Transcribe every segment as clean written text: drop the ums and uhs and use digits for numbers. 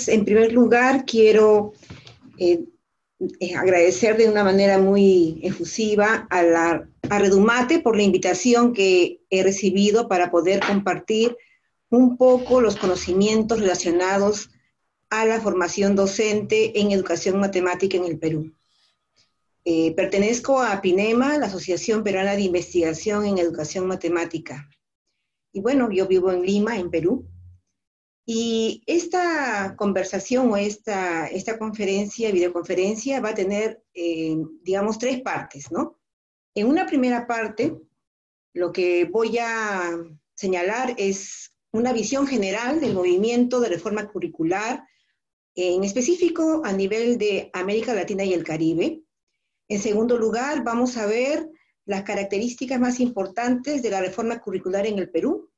En primer lugar, quiero eh, agradecer de una manera muy efusiva a Redumate por la invitación que he recibido para poder compartir un poco los conocimientos relacionados a la formación docente en educación matemática en el Perú. Pertenezco a PINEMA, la Asociación Peruana de Investigación en Educación Matemática. Y bueno, yo vivo en Lima, en Perú. Y esta conversación o esta conferencia, videoconferencia, va a tener, digamos, tres partes, ¿no? En una primera parte, lo que voy a señalar es una visión general del movimiento de reforma curricular, en específico a nivel de América Latina y el Caribe. En segundo lugar, vamos a ver las características más importantes de la reforma curricular en el Perú,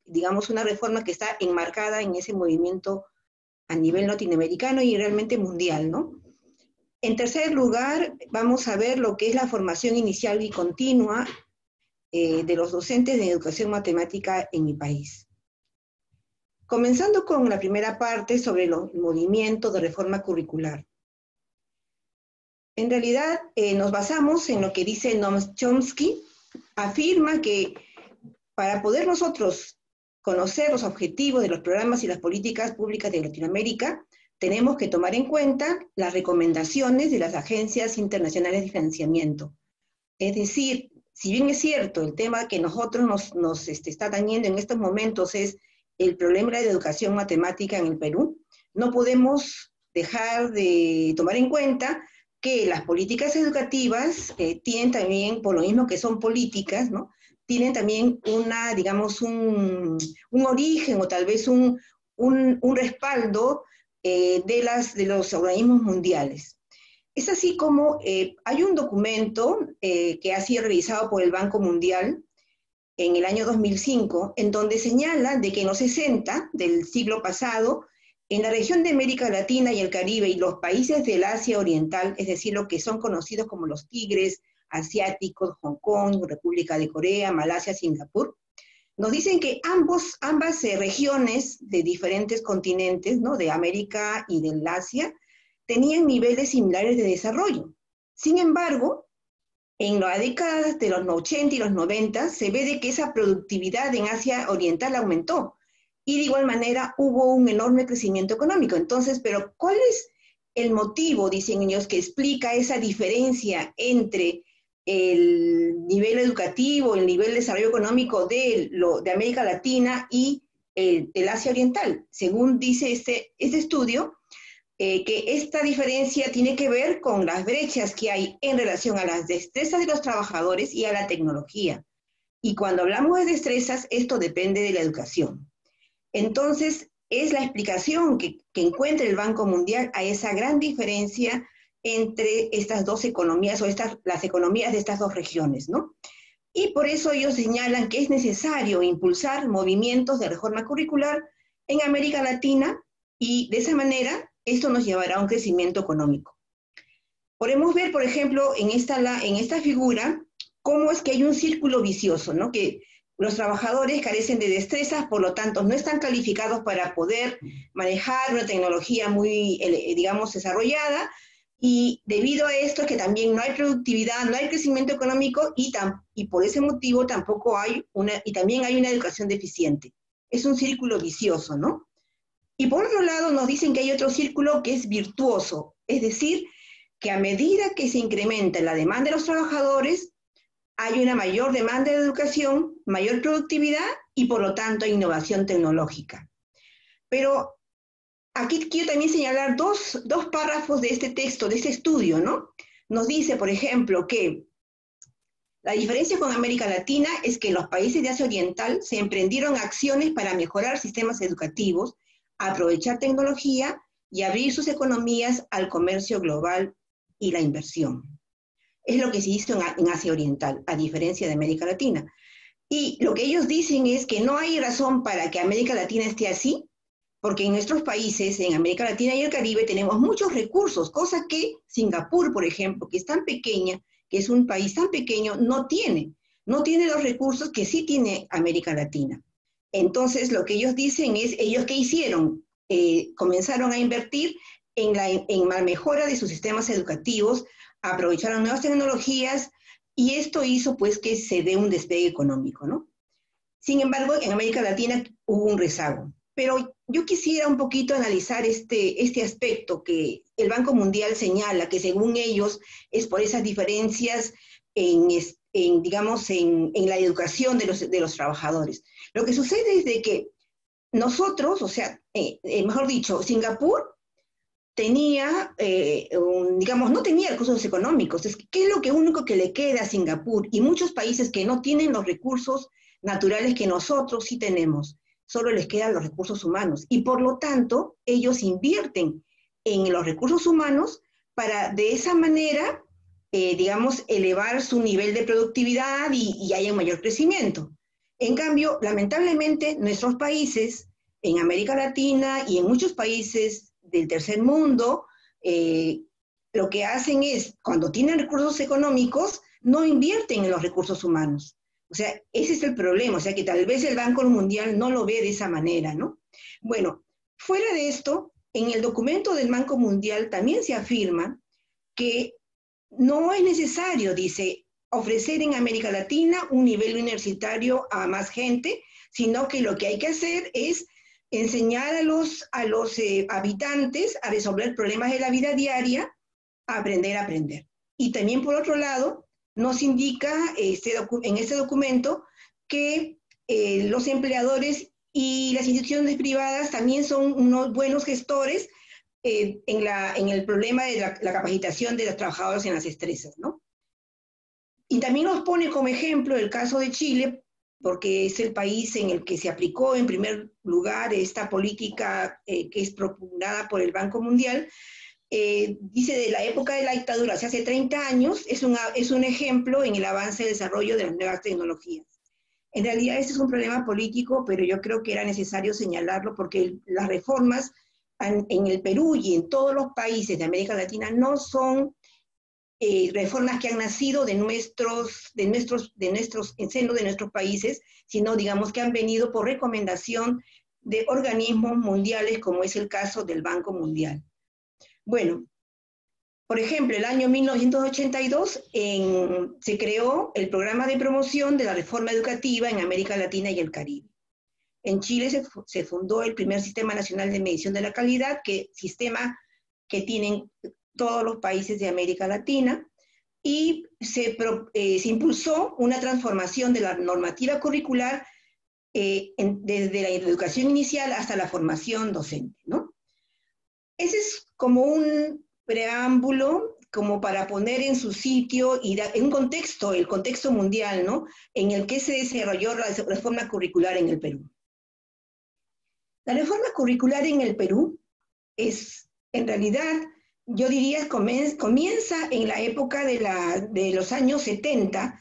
digamos, una reforma que está enmarcada en ese movimiento a nivel latinoamericano y realmente mundial, ¿no? En tercer lugar, vamos a ver lo que es la formación inicial y continua de los docentes de educación matemática en mi país. Comenzando con la primera parte sobre el movimiento de reforma curricular. En realidad, nos basamos en lo que dice Noam Chomsky, afirma que para poder nosotros conocer los objetivos de los programas y las políticas públicas de Latinoamérica, tenemos que tomar en cuenta las recomendaciones de las agencias internacionales de financiamiento. Es decir, si bien es cierto, el tema que nosotros nos está atañendo en estos momentos es el problema de la educación matemática en el Perú, no podemos dejar de tomar en cuenta que las políticas educativas tienen también, por lo mismo que son políticas, ¿no?, tienen también digamos, un origen o tal vez un respaldo de los organismos mundiales. Es así como hay un documento que ha sido revisado por el Banco Mundial en el año 2005, en donde señala de que en los 60 del siglo pasado, en la región de América Latina y el Caribe y los países del Asia Oriental, es decir, lo que son conocidos como los tigres asiáticos, Hong Kong, República de Corea, Malasia, Singapur, nos dicen que ambas regiones de diferentes continentes, ¿no?, de América y del Asia, tenían niveles similares de desarrollo. Sin embargo, en las décadas de los 80 y los 90 se ve de que esa productividad en Asia Oriental aumentó y de igual manera hubo un enorme crecimiento económico. Entonces, ¿pero cuál es el motivo, dicen ellos, que explica esa diferencia entre el nivel educativo, el nivel de desarrollo económico de América Latina y el Asia Oriental? Según dice este estudio, que esta diferencia tiene que ver con las brechas que hay en relación a las destrezas de los trabajadores y a la tecnología. Y cuando hablamos de destrezas, esto depende de la educación. Entonces, es la explicación que encuentra el Banco Mundial a esa gran diferencia entre estas dos economías o las economías de estas dos regiones, ¿no? Y por eso ellos señalan que es necesario impulsar movimientos de reforma curricular en América Latina y de esa manera esto nos llevará a un crecimiento económico. Podemos ver, por ejemplo, en esta figura, cómo es que hay un círculo vicioso, ¿no? Que los trabajadores carecen de destrezas, por lo tanto, no están calificados para poder manejar una tecnología muy, digamos, desarrollada, y debido a esto es que también no hay productividad, no hay crecimiento económico, y por ese motivo tampoco también hay una educación deficiente. Es un círculo vicioso, ¿no? Y por otro lado nos dicen que hay otro círculo que es virtuoso, es decir, que a medida que se incrementa la demanda de los trabajadores, hay una mayor demanda de educación, mayor productividad y por lo tanto innovación tecnológica. Pero aquí quiero también señalar dos párrafos de este texto, de este estudio, ¿no? Nos dice, por ejemplo, que la diferencia con América Latina es que los países de Asia Oriental se emprendieron acciones para mejorar sistemas educativos, aprovechar tecnología y abrir sus economías al comercio global y la inversión. Es lo que se hizo en Asia Oriental, a diferencia de América Latina. Y lo que ellos dicen es que no hay razón para que América Latina esté así, porque en nuestros países, en América Latina y el Caribe, tenemos muchos recursos, cosa que Singapur, por ejemplo, que es tan pequeña, que es un país tan pequeño, no tiene los recursos que sí tiene América Latina. Entonces, lo que ellos dicen es, ¿ellos qué hicieron? comenzaron a invertir en la mejora de sus sistemas educativos, aprovecharon nuevas tecnologías y esto hizo pues que se dé un despegue económico, ¿no? Sin embargo, en América Latina hubo un rezago. Pero yo quisiera un poquito analizar este aspecto que el Banco Mundial señala, que según ellos es por esas diferencias digamos, en la educación de los trabajadores. Lo que sucede es de que nosotros, o sea, mejor dicho, Singapur tenía, digamos, no tenía recursos económicos. ¿Qué es lo único que le queda a Singapur y muchos países que no tienen los recursos naturales que nosotros sí tenemos? Solo les quedan los recursos humanos. Y por lo tanto, ellos invierten en los recursos humanos para de esa manera, digamos, elevar su nivel de productividad y haya un mayor crecimiento. En cambio, lamentablemente, nuestros países, en América Latina y en muchos países del tercer mundo, lo que hacen es, cuando tienen recursos económicos, no invierten en los recursos humanos. O sea, ese es el problema, o sea que tal vez el Banco Mundial no lo ve de esa manera, ¿no? Bueno, fuera de esto, en el documento del Banco Mundial también se afirma que no es necesario, dice, ofrecer en América Latina un nivel universitario a más gente, sino que lo que hay que hacer es enseñar a los habitantes a resolver problemas de la vida diaria, a aprender. Y también, por otro lado, nos indica en este documento que los empleadores y las instituciones privadas también son unos buenos gestores en el problema de la capacitación de los trabajadores en las destrezas, ¿no? Y también nos pone como ejemplo el caso de Chile, porque es el país en el que se aplicó en primer lugar esta política que es propugnada por el Banco Mundial. Dice de la época de la dictadura, o sea, hace 30 años, es un ejemplo en el avance y desarrollo de las nuevas tecnologías. En realidad este es un problema político, pero yo creo que era necesario señalarlo porque las reformas en el Perú y en todos los países de América Latina no son reformas que han nacido en seno de nuestros países, sino digamos que han venido por recomendación de organismos mundiales, como es el caso del Banco Mundial. Bueno, por ejemplo, el año 1982 se creó el programa de promoción de la reforma educativa en América Latina y el Caribe. En Chile se fundó el primer Sistema Nacional de Medición de la Calidad, sistema que tienen todos los países de América Latina, y se impulsó una transformación de la normativa curricular desde la educación inicial hasta la formación docente, ¿no? Ese es como un preámbulo, como para poner en su sitio y en un contexto, el contexto mundial, ¿no? En el que se desarrolló la reforma curricular en el Perú. La reforma curricular en el Perú es, en realidad, yo diría, comienza en la época de los años 70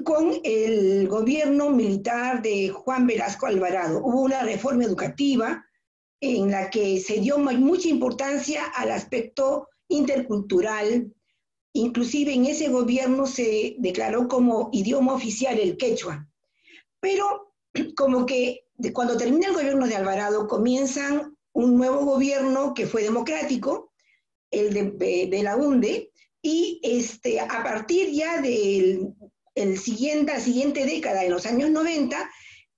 con el gobierno militar de Juan Velasco Alvarado. Hubo una reforma educativa en la que se dio mucha importancia al aspecto intercultural. Inclusive en ese gobierno se declaró como idioma oficial el quechua. Pero como que cuando termina el gobierno de Alvarado, comienzan un nuevo gobierno que fue democrático, el de la UNDE, y a partir ya de la siguiente década, en los años 90,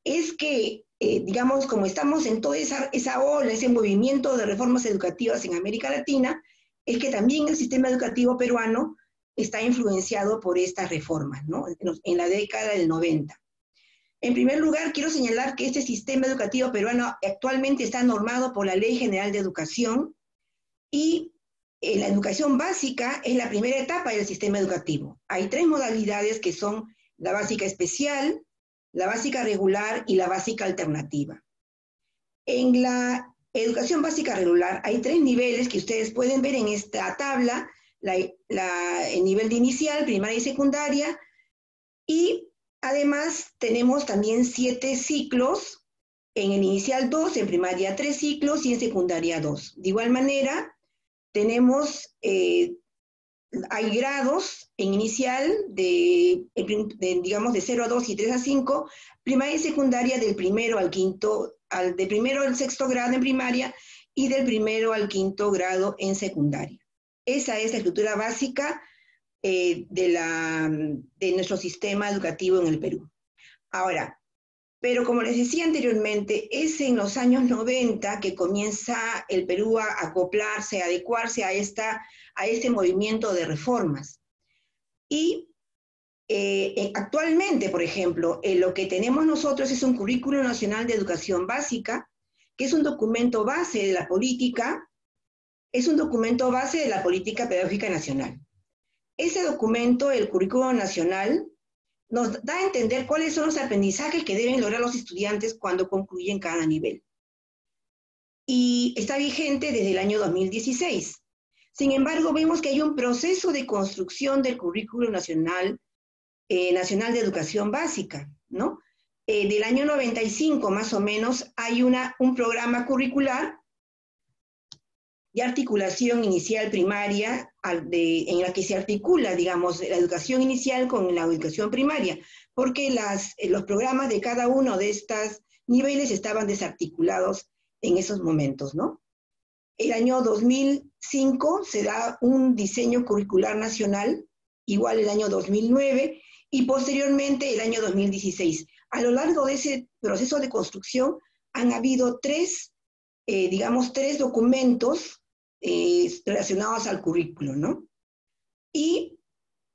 es que, digamos, como estamos en toda esa ola, ese movimiento de reformas educativas en América Latina, es que también el sistema educativo peruano está influenciado por estas reformas, ¿no? En la década del 90. En primer lugar, quiero señalar que este sistema educativo peruano actualmente está normado por la Ley General de Educación y la educación básica es la primera etapa del sistema educativo. Hay 3 modalidades que son la básica especial, la básica regular y la básica alternativa. En la educación básica regular hay 3 niveles que ustedes pueden ver en esta tabla, el nivel de inicial, primaria y secundaria, y además tenemos también 7 ciclos, en el inicial 2, en primaria 3 ciclos y en secundaria 2. De igual manera, tenemos hay grados en inicial digamos, de 0 a 2 y 3 a 5, primaria y secundaria del primero al quinto, de primero al sexto grado en primaria y del primero al quinto grado en secundaria. Esa es la estructura básica de nuestro sistema educativo en el Perú. Ahora, pero como les decía anteriormente, es en los años 90 que comienza el Perú a acoplarse, a adecuarse a este movimiento de reformas. Y actualmente, por ejemplo, lo que tenemos nosotros es un Currículo Nacional de Educación Básica, que es un documento base de la política, pedagógica nacional. Ese documento, el Currículo Nacional, nos da a entender cuáles son los aprendizajes que deben lograr los estudiantes cuando concluyen cada nivel. Y está vigente desde el año 2016. Sin embargo, vemos que hay un proceso de construcción del Currículo Nacional de Educación Básica, ¿no? Del año 95, más o menos, hay un programa curricular de articulación inicial primaria, en la que se articula, digamos, la educación inicial con la educación primaria, porque los programas de cada uno de estos niveles estaban desarticulados en esos momentos, ¿no? El año 2005 se da un diseño curricular nacional, igual el año 2009, y posteriormente el año 2016. A lo largo de ese proceso de construcción han habido tres documentos relacionados al currículo, ¿no? Y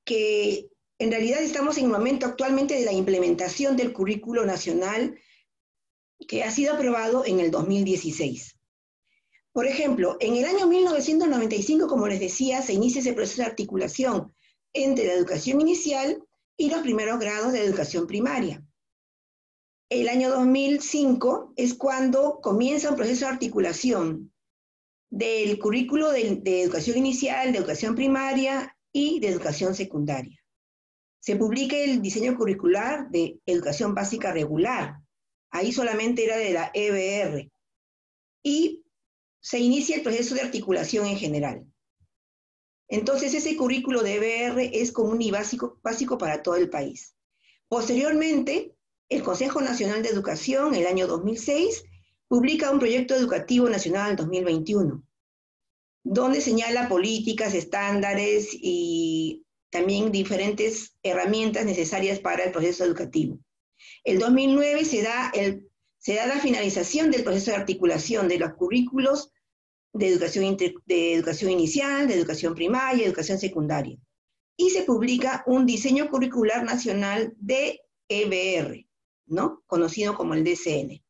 que en realidad estamos en el momento actualmente de la implementación del currículo nacional que ha sido aprobado en el 2016. Por ejemplo, en el año 1995, como les decía, se inicia ese proceso de articulación entre la educación inicial y los primeros grados de educación primaria. El año 2005 es cuando comienza un proceso de articulación del currículo de educación inicial, de educación primaria y de educación secundaria. Se publica el diseño curricular de educación básica regular. Ahí solamente era de la EBR. Y se inicia el proceso de articulación en general. Entonces, ese currículo de EBR es común y básico para todo el país. Posteriormente, el Consejo Nacional de Educación, el año 2006, publica un proyecto educativo nacional 2021, donde señala políticas, estándares y también diferentes herramientas necesarias para el proceso educativo. El 2009 se da la finalización del proceso de articulación de los currículos de educación inicial, de educación primaria, de educación secundaria. Y se publica un diseño curricular nacional de EBR, ¿no? Conocido como el DCN.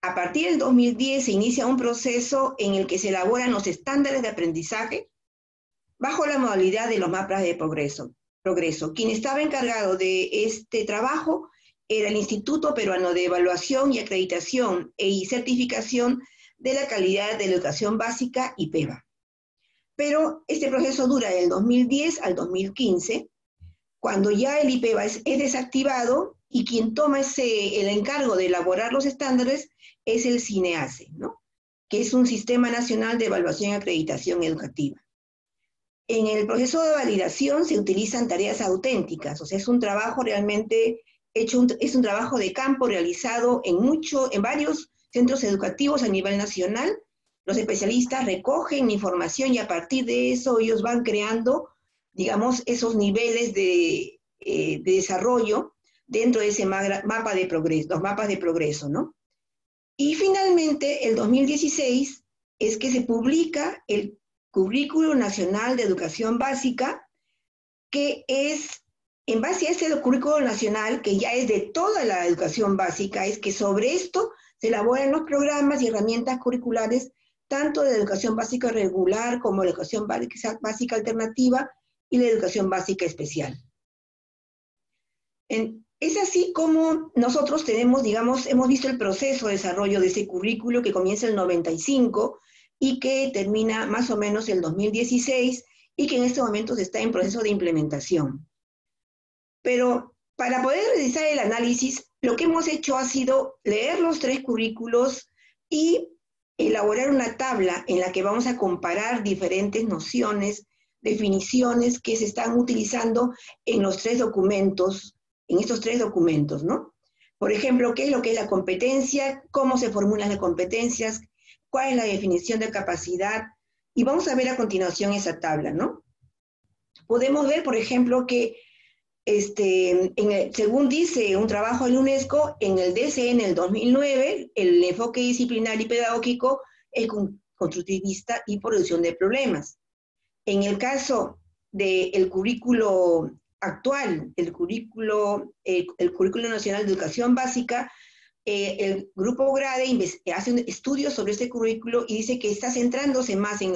A partir del 2010 se inicia un proceso en el que se elaboran los estándares de aprendizaje bajo la modalidad de los mapas de progreso. Quien estaba encargado de este trabajo era el Instituto Peruano de Evaluación y Acreditación y Certificación de la Calidad de la Educación Básica, IPEBA. Pero este proceso dura del 2010 al 2015, cuando ya el IPEBA es desactivado y quien toma el encargo de elaborar los estándares es el CINEACE, ¿no? Que es un Sistema Nacional de Evaluación y Acreditación Educativa. En el proceso de validación se utilizan tareas auténticas, o sea, es un trabajo realmente hecho, es un trabajo de campo realizado en varios centros educativos a nivel nacional. Los especialistas recogen información y a partir de eso ellos van creando, digamos, esos niveles de desarrollo dentro de ese mapa de progreso, los mapas de progreso, ¿no? Y finalmente, el 2016 es que se publica el Currículo Nacional de Educación Básica, que es, en base a ese currículo nacional, que ya es de toda la educación básica, es que sobre esto se elaboran los programas y herramientas curriculares, tanto de la educación básica regular como la educación básica alternativa y la educación básica especial. Es así como nosotros tenemos, digamos, hemos visto el proceso de desarrollo de ese currículo que comienza el 95 y que termina más o menos el 2016 y que en este momento está en proceso de implementación. Pero para poder realizar el análisis, lo que hemos hecho ha sido leer los tres currículos y elaborar una tabla en la que vamos a comparar diferentes nociones, definiciones que se están utilizando en los tres documentos, en estos tres documentos, ¿no? Por ejemplo, ¿qué es lo que es la competencia? ¿Cómo se formulan las competencias? ¿Cuál es la definición de capacidad? Y vamos a ver a continuación esa tabla, ¿no? Podemos ver, por ejemplo, que según dice un trabajo de la UNESCO, en el DCN del 2009, el enfoque disciplinar y pedagógico es constructivista y producción de problemas. En el caso del currículo actual, el currículo nacional de educación básica, el grupo GRADE hace un estudio sobre este currículo y dice que está centrándose más en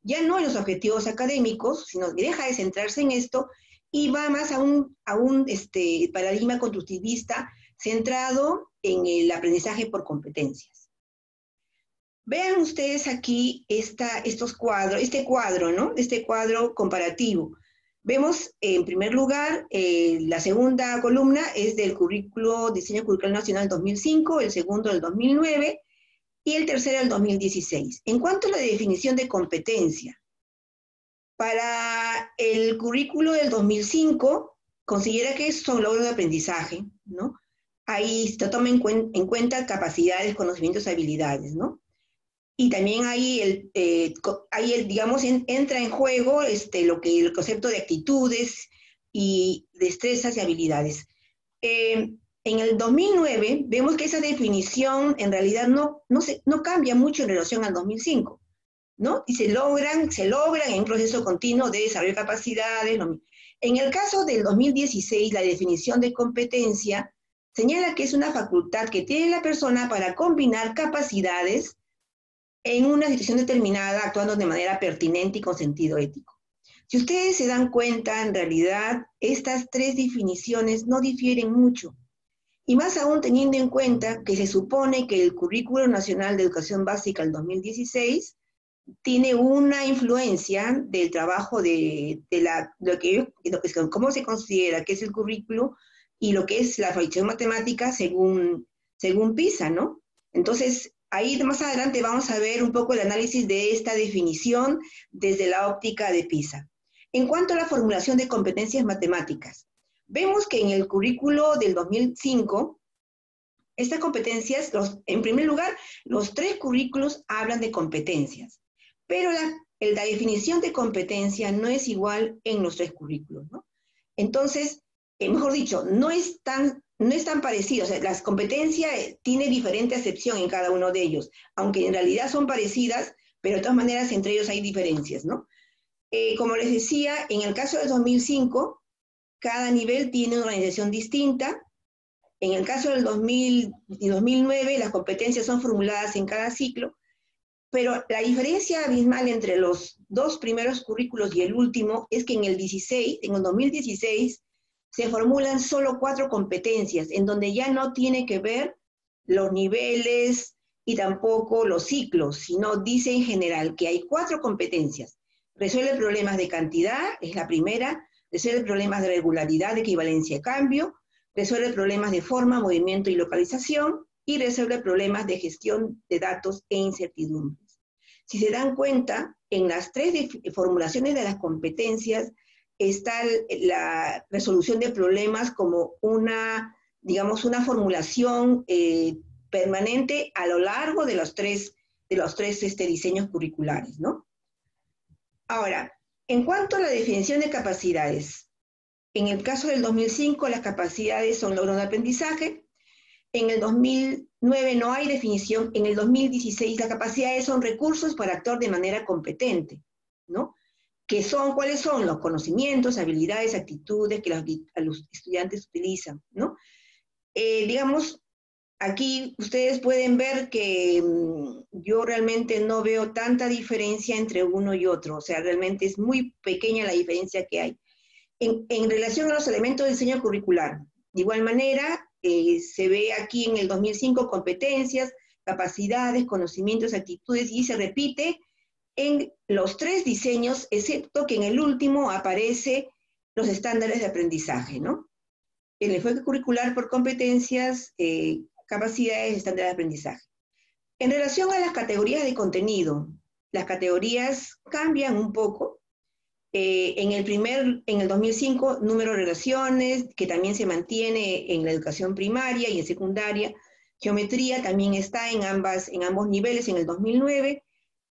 ya no en los objetivos académicos, sino que deja de centrarse en esto y va más a un paradigma constructivista centrado en el aprendizaje por competencias. Vean ustedes aquí estos cuadros, este cuadro, ¿no? Este cuadro comparativo. Vemos, en primer lugar, la segunda columna es del Diseño Curricular Nacional 2005, el segundo del 2009 y el tercero del 2016. En cuanto a la definición de competencia, para el currículo del 2005, considera que son logros de aprendizaje, ¿no? Ahí se toma en cuenta capacidades, conocimientos, habilidades, ¿no? Y también ahí, digamos, entra en juego el concepto de actitudes y destrezas y habilidades. En el 2009 vemos que esa definición en realidad no cambia mucho en relación al 2005, ¿no? Y se logran en un proceso continuo de desarrollo de capacidades. En el caso del 2016, la definición de competencia señala que es una facultad que tiene la persona para combinar capacidades en una situación determinada, actuando de manera pertinente y con sentido ético. Si ustedes se dan cuenta, en realidad, estas tres definiciones no difieren mucho. Y más aún teniendo en cuenta que se supone que el Currículo Nacional de Educación Básica del 2016 tiene una influencia del trabajo cómo se considera que es el currículo y lo que es la formación matemática según PISA, ¿no? Entonces, ahí más adelante vamos a ver un poco el análisis de esta definición desde la óptica de PISA. En cuanto a la formulación de competencias matemáticas, vemos que en el currículo del 2005, estas competencias, en primer lugar, los tres currículos hablan de competencias, pero la definición de competencia no es igual en los tres currículos, ¿no? Entonces, mejor dicho, no es tan parecido. O sea, las competencias tienen diferente acepción en cada uno de ellos, aunque en realidad son parecidas, pero de todas maneras entre ellos hay diferencias, ¿no? Como les decía, en el caso del 2005, cada nivel tiene una organización distinta. En el caso del 2000 y 2009, las competencias son formuladas en cada ciclo, pero la diferencia abismal entre los dos primeros currículos y el último es que en el 2016, se formulan solo 4 competencias, en donde ya no tiene que ver los niveles y tampoco los ciclos, sino dice en general que hay 4 competencias. Resuelve problemas de cantidad, es la primera, resuelve problemas de regularidad, de equivalencia y cambio, resuelve problemas de forma, movimiento y localización, y resuelve problemas de gestión de datos e incertidumbres. Si se dan cuenta, en las 3 formulaciones de las competencias está la resolución de problemas como una formulación permanente a lo largo de los tres diseños curriculares, ¿no? Ahora, en cuanto a la definición de capacidades, en el caso del 2005, las capacidades son logros de aprendizaje. En el 2009 no hay definición. En el 2016, las capacidades son recursos para actuar de manera competente, ¿no? ¿Cuáles son los conocimientos, habilidades, actitudes que los estudiantes utilizan, ¿no? Digamos, aquí ustedes pueden ver que yo realmente no veo tanta diferencia entre uno y otro. O sea, realmente es muy pequeña la diferencia que hay. En relación a los elementos de diseño curricular, de igual manera, se ve aquí en el 2005 competencias, capacidades, conocimientos, actitudes, y se repite en los 3 diseños, excepto que en el último aparece los estándares de aprendizaje, ¿no? El enfoque curricular por competencias, capacidades, estándares de aprendizaje. En relación a las categorías de contenido, las categorías cambian un poco. En el 2005, número de relaciones, que también se mantiene en la educación primaria y en secundaria. Geometría también está en ambos niveles en el 2009.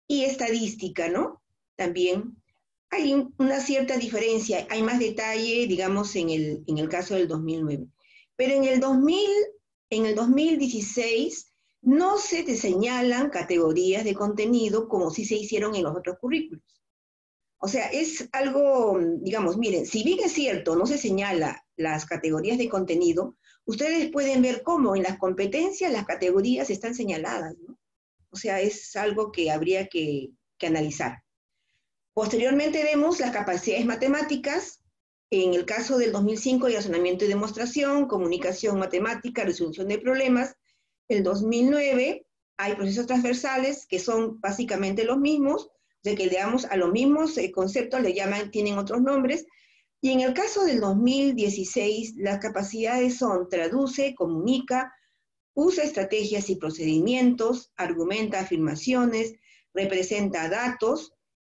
Y estadística, ¿no? También hay una cierta diferencia, hay más detalle, digamos, en el caso del 2009. Pero en el 2016 no se te señalan categorías de contenido como sí se hicieron en los otros currículos. O sea, es algo, digamos, miren, si bien es cierto, no se señala las categorías de contenido, ustedes pueden ver cómo en las competencias las categorías están señaladas, ¿no? O sea, es algo que habría que analizar. Posteriormente vemos las capacidades matemáticas, en el caso del 2005, razonamiento y demostración, comunicación matemática, resolución de problemas. El 2009 hay procesos transversales que son básicamente los mismos, de que le damos a los mismos conceptos, tienen otros nombres. Y en el caso del 2016, las capacidades son traduce, comunica, usa estrategias y procedimientos, argumenta afirmaciones, representa datos,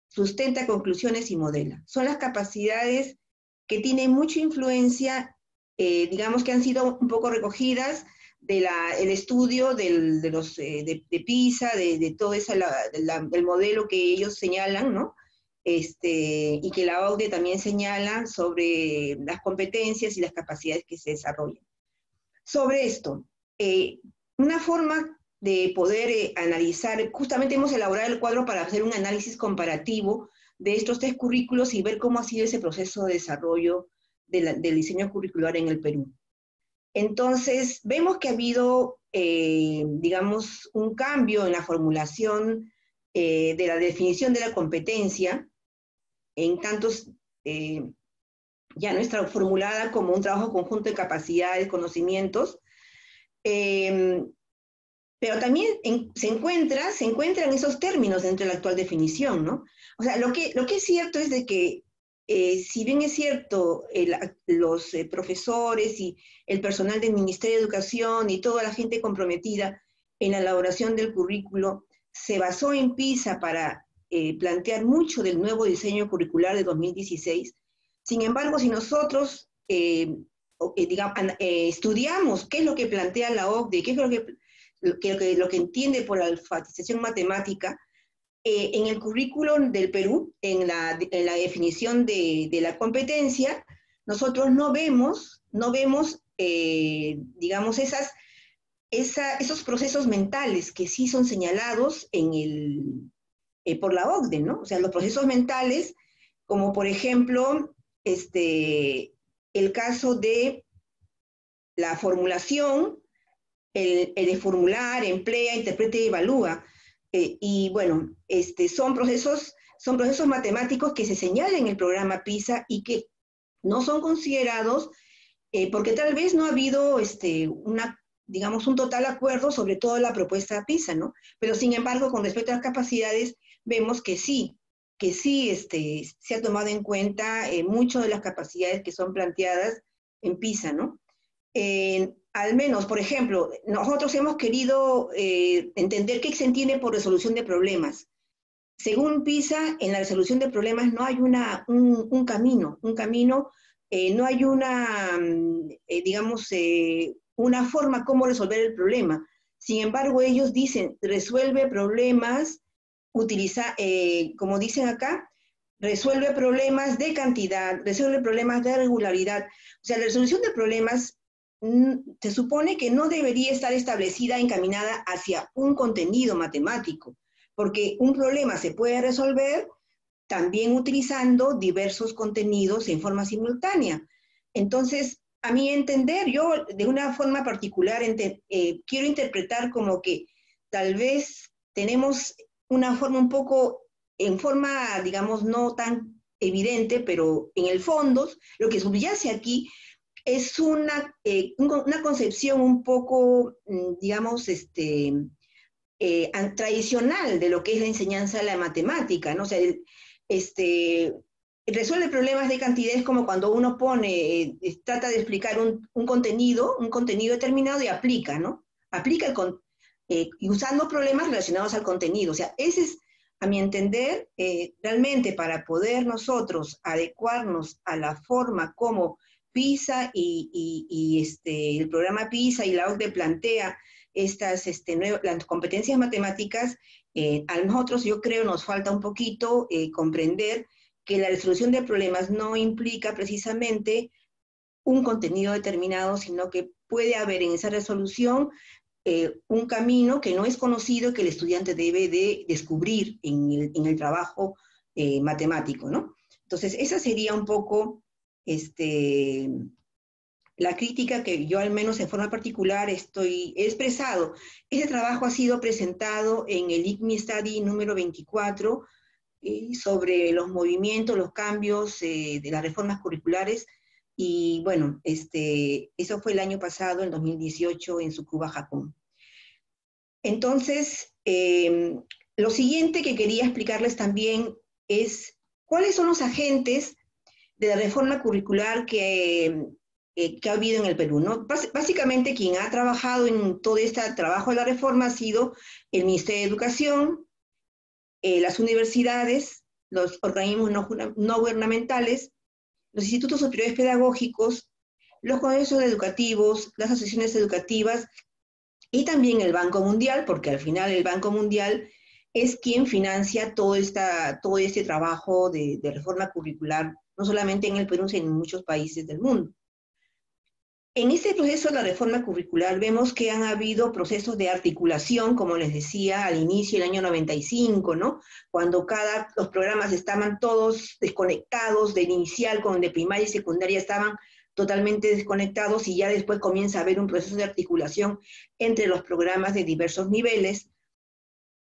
sustenta conclusiones y modela. Son las capacidades que tienen mucha influencia, digamos que han sido un poco recogidas del estudio de PISA, de todo el modelo que ellos señalan, ¿no? Y que la OCDE también señala sobre las competencias y las capacidades que se desarrollan. Sobre esto, una forma de poder analizar, justamente hemos elaborado el cuadro para hacer un análisis comparativo de estos 3 currículos y ver cómo ha sido ese proceso de desarrollo del diseño curricular en el Perú. Entonces, vemos que ha habido, digamos, un cambio en la formulación de la definición de la competencia, en tantos, ya no está formulada como un trabajo conjunto de capacidades, conocimientos, pero también se encuentran esos términos dentro de la actual definición, ¿no? O sea, lo que es cierto es de que, si bien es cierto, los profesores y el personal del Ministerio de Educación y toda la gente comprometida en la elaboración del currículo se basó en PISA para plantear mucho del nuevo diseño curricular de 2016, sin embargo, si nosotros estudiamos qué es lo que plantea la OCDE, qué es lo que entiende por alfabetización matemática, en el currículum del Perú, en la definición de la competencia, nosotros no vemos digamos, esos procesos mentales que sí son señalados por la OCDE, ¿no? O sea, los procesos mentales, como por ejemplo, el caso de la formulación, el de formular, emplea, interpreta y evalúa. Y bueno, son procesos matemáticos que se señalan en el programa PISA y que no son considerados porque tal vez no ha habido digamos, un total acuerdo sobre toda la propuesta PISA, ¿no? Pero sin embargo, con respecto a las capacidades, vemos que sí se ha tomado en cuenta muchas de las capacidades que son planteadas en PISA, ¿no? Al menos, por ejemplo, nosotros hemos querido entender qué se entiende por resolución de problemas. Según PISA, en la resolución de problemas no hay un camino, no hay digamos, una forma cómo resolver el problema. Sin embargo, ellos dicen, resuelve problemas, como dicen acá, resuelve problemas de cantidad, resuelve problemas de regularidad. O sea, la resolución de problemas se supone que no debería estar establecida, encaminada hacia un contenido matemático, porque un problema se puede resolver también utilizando diversos contenidos en forma simultánea. Entonces, a mi entender, yo de una forma particular quiero interpretar como que tal vez tenemos una forma un poco, en forma, digamos, no tan evidente, pero en el fondo, lo que subyace aquí es una concepción un poco, digamos, tradicional de lo que es la enseñanza de la matemática, ¿no? O sea, resuelve problemas de cantidades como cuando uno trata de explicar un contenido determinado y aplica, ¿no? Aplica y usando problemas relacionados al contenido. O sea, ese es, a mi entender, realmente para poder nosotros adecuarnos a la forma como PISA el programa PISA y la OCDE plantea las competencias matemáticas, a nosotros yo creo nos falta un poquito comprender que la resolución de problemas no implica precisamente un contenido determinado, sino que puede haber en esa resolución un camino que no es conocido que el estudiante debe de descubrir en el trabajo matemático, ¿no? Entonces, esa sería un poco la crítica que yo al menos en forma particular he expresado. Ese trabajo ha sido presentado en el ICMI Study número 24 sobre los movimientos, los cambios de las reformas curriculares. Y bueno, eso fue el año pasado, en 2018, en Tsukuba, Japón. Entonces, lo siguiente que quería explicarles también es cuáles son los agentes de la reforma curricular que ha habido en el Perú, ¿no? Básicamente, quien ha trabajado en todo este trabajo de la reforma ha sido el Ministerio de Educación, las universidades, los organismos no gubernamentales, los institutos superiores pedagógicos, los colegios educativos, las asociaciones educativas y también el Banco Mundial, porque al final el Banco Mundial es quien financia todo este trabajo de reforma curricular, no solamente en el Perú, sino en muchos países del mundo. En este proceso de la reforma curricular vemos que han habido procesos de articulación, como les decía al inicio del año 95, ¿no? Cuando los programas estaban todos desconectados, del inicial con el de primaria y secundaria estaban totalmente desconectados, y ya después comienza a haber un proceso de articulación entre los programas de diversos niveles.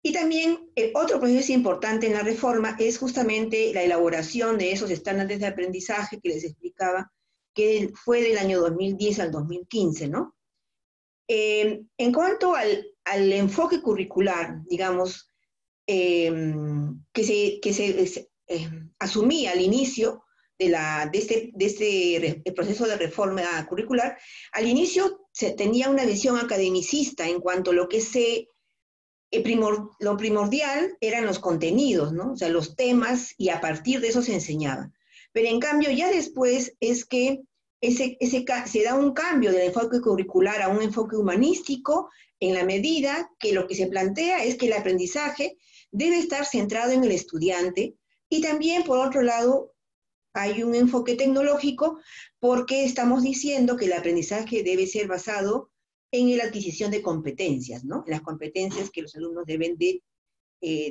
Y también otro proceso importante en la reforma es justamente la elaboración de esos estándares de aprendizaje que les explicaba, que fue del año 2010 al 2015, ¿no? En cuanto al enfoque curricular, digamos, que se asumía al inicio de este proceso de reforma curricular, al inicio se tenía una visión academicista en cuanto a lo que lo primordial eran los contenidos, ¿no? O sea, los temas, y a partir de eso se enseñaba. Pero en cambio, ya después es que se da un cambio del enfoque curricular a un enfoque humanístico, en la medida que lo que se plantea es que el aprendizaje debe estar centrado en el estudiante, y también, por otro lado, hay un enfoque tecnológico, porque estamos diciendo que el aprendizaje debe ser basado en la adquisición de competencias, ¿no? En las competencias que los alumnos deben de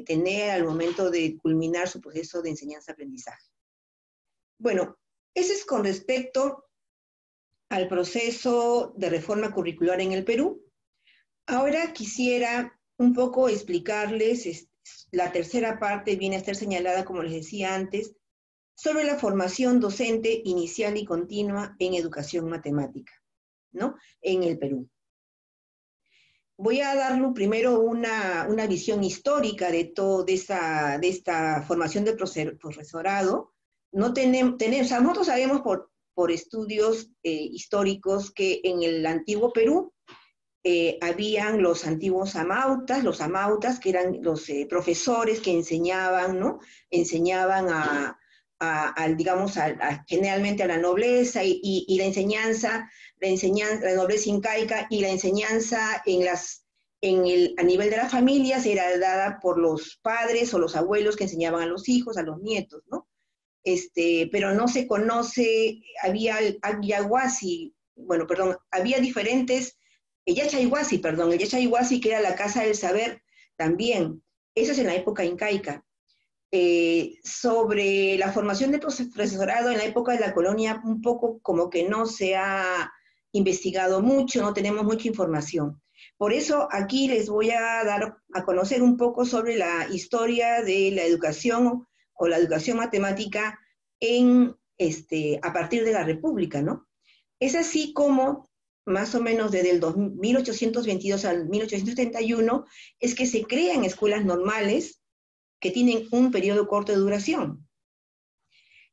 tener al momento de culminar su proceso de enseñanza-aprendizaje. Bueno, eso es con respecto al proceso de reforma curricular en el Perú. Ahora quisiera un poco explicarles, la tercera parte viene a estar señalada, como les decía antes, sobre la formación docente inicial y continua en educación matemática, ¿no? En el Perú. Voy a darle primero una visión histórica de esta formación de profesorado. O sea, nosotros sabemos por estudios históricos que en el antiguo Perú habían los antiguos amautas, que eran los profesores que enseñaban, ¿no? Enseñaban digamos, generalmente a la nobleza, y la enseñanza, la nobleza incaica, y la enseñanza a nivel de las familias era dada por los padres o los abuelos que enseñaban a los hijos, a los nietos, ¿no? Pero no se conoce, había el Yachaywasi, había diferentes, el Yachaywasi, que era la casa del saber también. Eso es en la época incaica. Sobre la formación de profesorado en la época de la colonia, un poco como que no se ha investigado mucho, no tenemos mucha información. Por eso aquí les voy a dar a conocer un poco sobre la historia de la educación o la educación matemática a partir de la República, ¿no? Es así como, más o menos desde el 1822 al 1871, es que se crean escuelas normales que tienen un periodo corto de duración.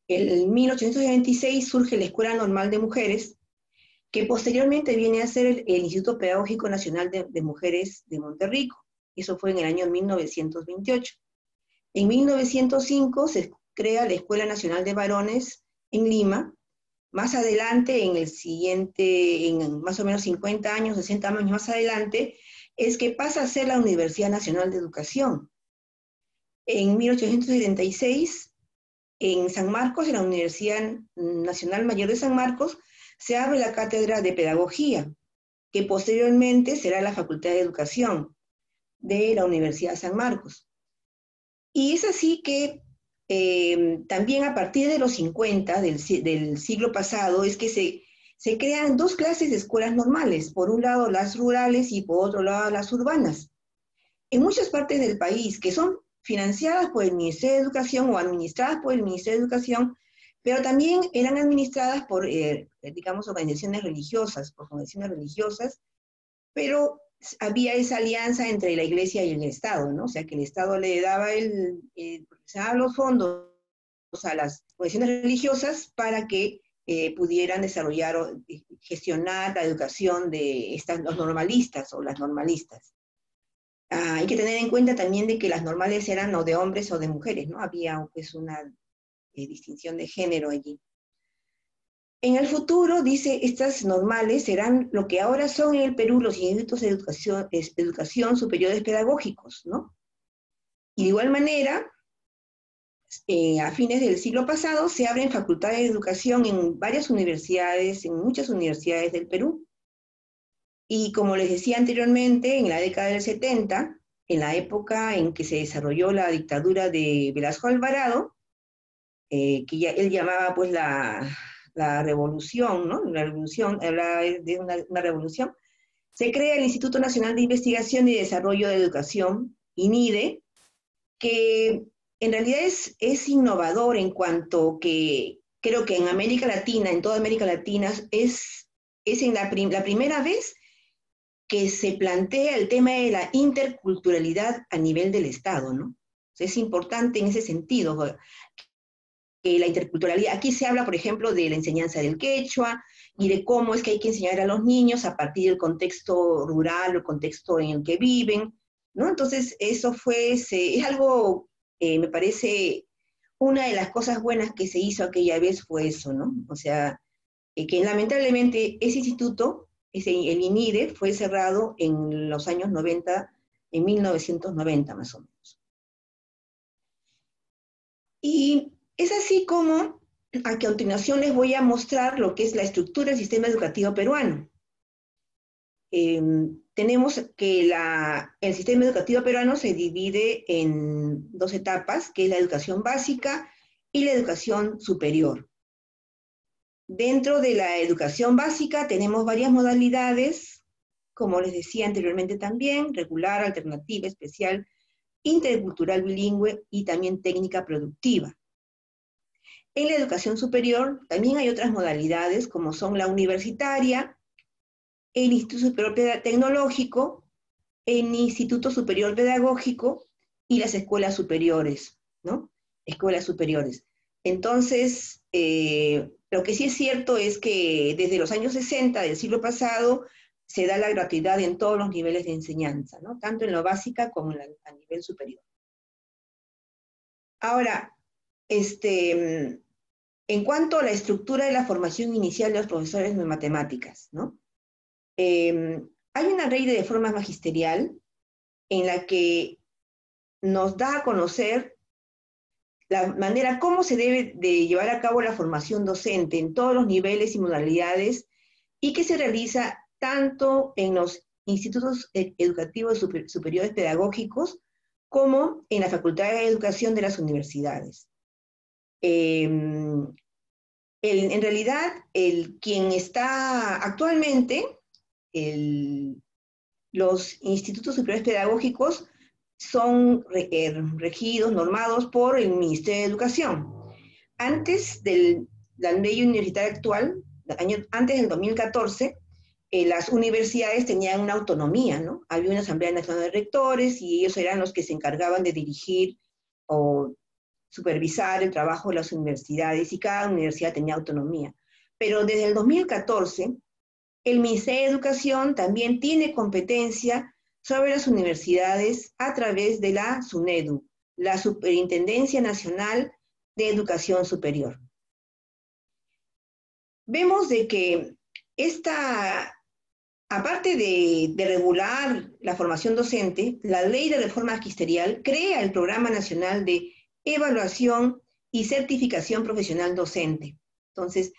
En 1826 surge la Escuela Normal de Mujeres, que posteriormente viene a ser el Instituto Pedagógico Nacional de Mujeres de Monterrico. Eso fue en el año 1928. En 1905 se crea la Escuela Nacional de Varones en Lima. Más adelante, en el siguiente, en más o menos 50 años, 60 años más adelante, es que pasa a ser la Universidad Nacional de Educación. En 1876, en San Marcos, en la Universidad Nacional Mayor de San Marcos, se abre la Cátedra de Pedagogía, que posteriormente será la Facultad de Educación de la Universidad San Marcos. Y es así que también a partir de los 50 del siglo pasado es que se crean dos clases de escuelas normales, por un lado las rurales y por otro lado las urbanas. En muchas partes del país que son financiadas por el Ministerio de Educación o administradas por el Ministerio de Educación, pero también eran administradas por, digamos, organizaciones religiosas, pero había esa alianza entre la Iglesia y el Estado, ¿no? O sea, que el Estado le daba los fondos a las organizaciones religiosas para que pudieran desarrollar o gestionar la educación de los normalistas o las normalistas. Hay que tener en cuenta también de que las normales eran o de hombres o de mujeres, ¿no? Había pues una distinción de género allí. En el futuro, dice, estas normales serán lo que ahora son en el Perú los institutos de educación superiores pedagógicos, ¿no? Y de igual manera, a fines del siglo pasado, se abren facultades de educación en varias universidades, en muchas universidades del Perú. Y como les decía anteriormente, en la década del 70, en la época en que se desarrolló la dictadura de Velasco Alvarado, que él llamaba pues la revolución, ¿no? La revolución, hablaba de una revolución, se crea el Instituto Nacional de Investigación y Desarrollo de Educación, INIDE, que en realidad es innovador en cuanto que creo que en América Latina, en toda América Latina, es en la primera vez que se plantea el tema de la interculturalidad a nivel del Estado, ¿no? Es importante en ese sentido, la interculturalidad. Aquí se habla, por ejemplo, de la enseñanza del quechua y de cómo es que hay que enseñar a los niños a partir del contexto rural o el contexto en el que viven, ¿no? Entonces, eso es algo, me parece, una de las cosas buenas que se hizo aquella vez fue eso, ¿no? O sea, que lamentablemente ese instituto, el INIDE, fue cerrado en los años 90, en 1990 más o menos. Y es así como a continuación les voy a mostrar lo que es la estructura del sistema educativo peruano. Tenemos que el sistema educativo peruano se divide en dos etapas, que es la educación básica y la educación superior. Dentro de la educación básica tenemos varias modalidades, como les decía anteriormente también, regular, alternativa, especial, intercultural, bilingüe y también técnica productiva. En la educación superior también hay otras modalidades, como son la universitaria, el Instituto Superior Tecnológico, el Instituto Superior Pedagógico y las escuelas superiores, ¿no? Escuelas superiores. Entonces, lo que sí es cierto es que desde los años 60 del siglo pasado se da la gratuidad en todos los niveles de enseñanza, ¿no? Tanto en lo básica como a nivel superior. Ahora, en cuanto a la estructura de la formación inicial de los profesores de matemáticas, ¿no? Hay una ley de forma magisterial en la que nos da a conocer la manera como se debe de llevar a cabo la formación docente en todos los niveles y modalidades y que se realiza tanto en los institutos educativos superiores pedagógicos como en la Facultad de Educación de las universidades. En realidad, quien está actualmente, los institutos superiores pedagógicos son regidos, normados por el Ministerio de Educación. Antes de la ley universitaria actual, antes del 2014, las universidades tenían una autonomía, ¿no? Había una Asamblea Nacional de Rectores y ellos eran los que se encargaban de dirigir o supervisar el trabajo de las universidades y cada universidad tenía autonomía. Pero desde el 2014 El Ministerio de Educación también tiene competencia sobre las universidades a través de la SUNEDU, la Superintendencia Nacional de Educación Superior. Vemos de que aparte de regular la formación docente, la Ley de Reforma Magisterial crea el Programa Nacional de Evaluación y Certificación Profesional Docente. Entonces,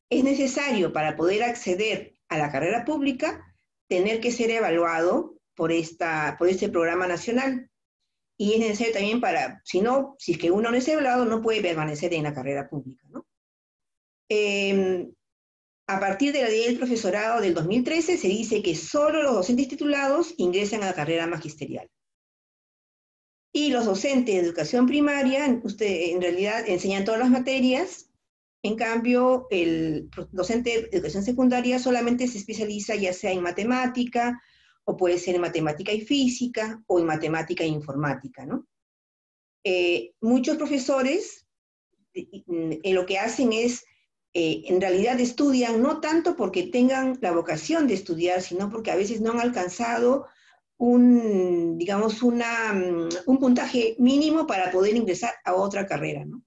es necesario para poder acceder a la carrera pública tener que ser evaluado por este programa nacional. Y es necesario también si es que uno no es evaluado, no puede permanecer en la carrera pública, ¿no? A partir de la ley del profesorado del 2013 se dice que solo los docentes titulados ingresan a la carrera magisterial. Y los docentes de educación primaria, en realidad enseñan todas las materias. En cambio, el docente de educación secundaria solamente se especializa ya sea en matemática, o puede ser en matemática y física, o en matemática e informática, ¿no? Muchos profesores lo que hacen es, en realidad estudian no tanto porque tengan la vocación de estudiar, sino porque a veces no han alcanzado un puntaje mínimo para poder ingresar a otra carrera, ¿no?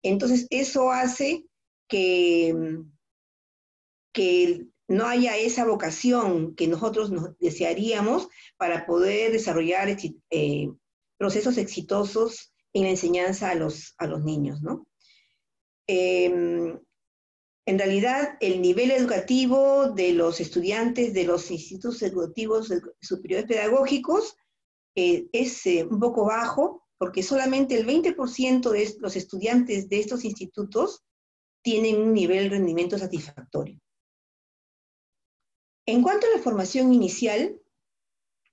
Entonces, eso hace que no haya esa vocación que nosotros nos desearíamos para poder desarrollar procesos exitosos en la enseñanza a los niños, ¿no? En realidad, el nivel educativo de los estudiantes de los institutos educativos superiores pedagógicos es un poco bajo, porque solamente el 20% de los estudiantes de estos institutos tienen un nivel de rendimiento satisfactorio. En cuanto a la formación inicial,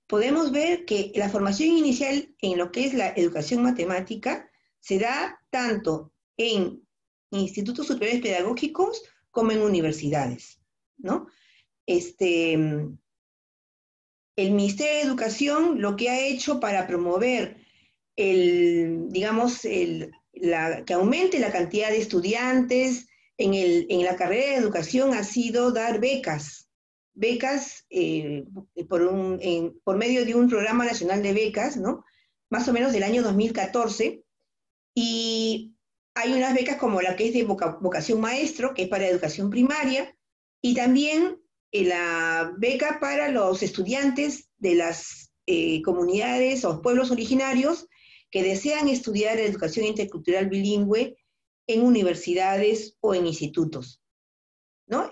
podemos ver que la formación inicial en lo que es la educación matemática se da tanto en institutos superiores pedagógicos como en universidades, ¿no? El Ministerio de Educación lo que ha hecho para promover que aumente la cantidad de estudiantes en la carrera de educación ha sido dar becas por medio de un programa nacional de becas, ¿no? Más o menos del año 2014, y hay unas becas como la que es de vocación maestro, que es para educación primaria, y también la beca para los estudiantes de las comunidades o pueblos originarios que desean estudiar educación intercultural bilingüe en universidades o en institutos, ¿no?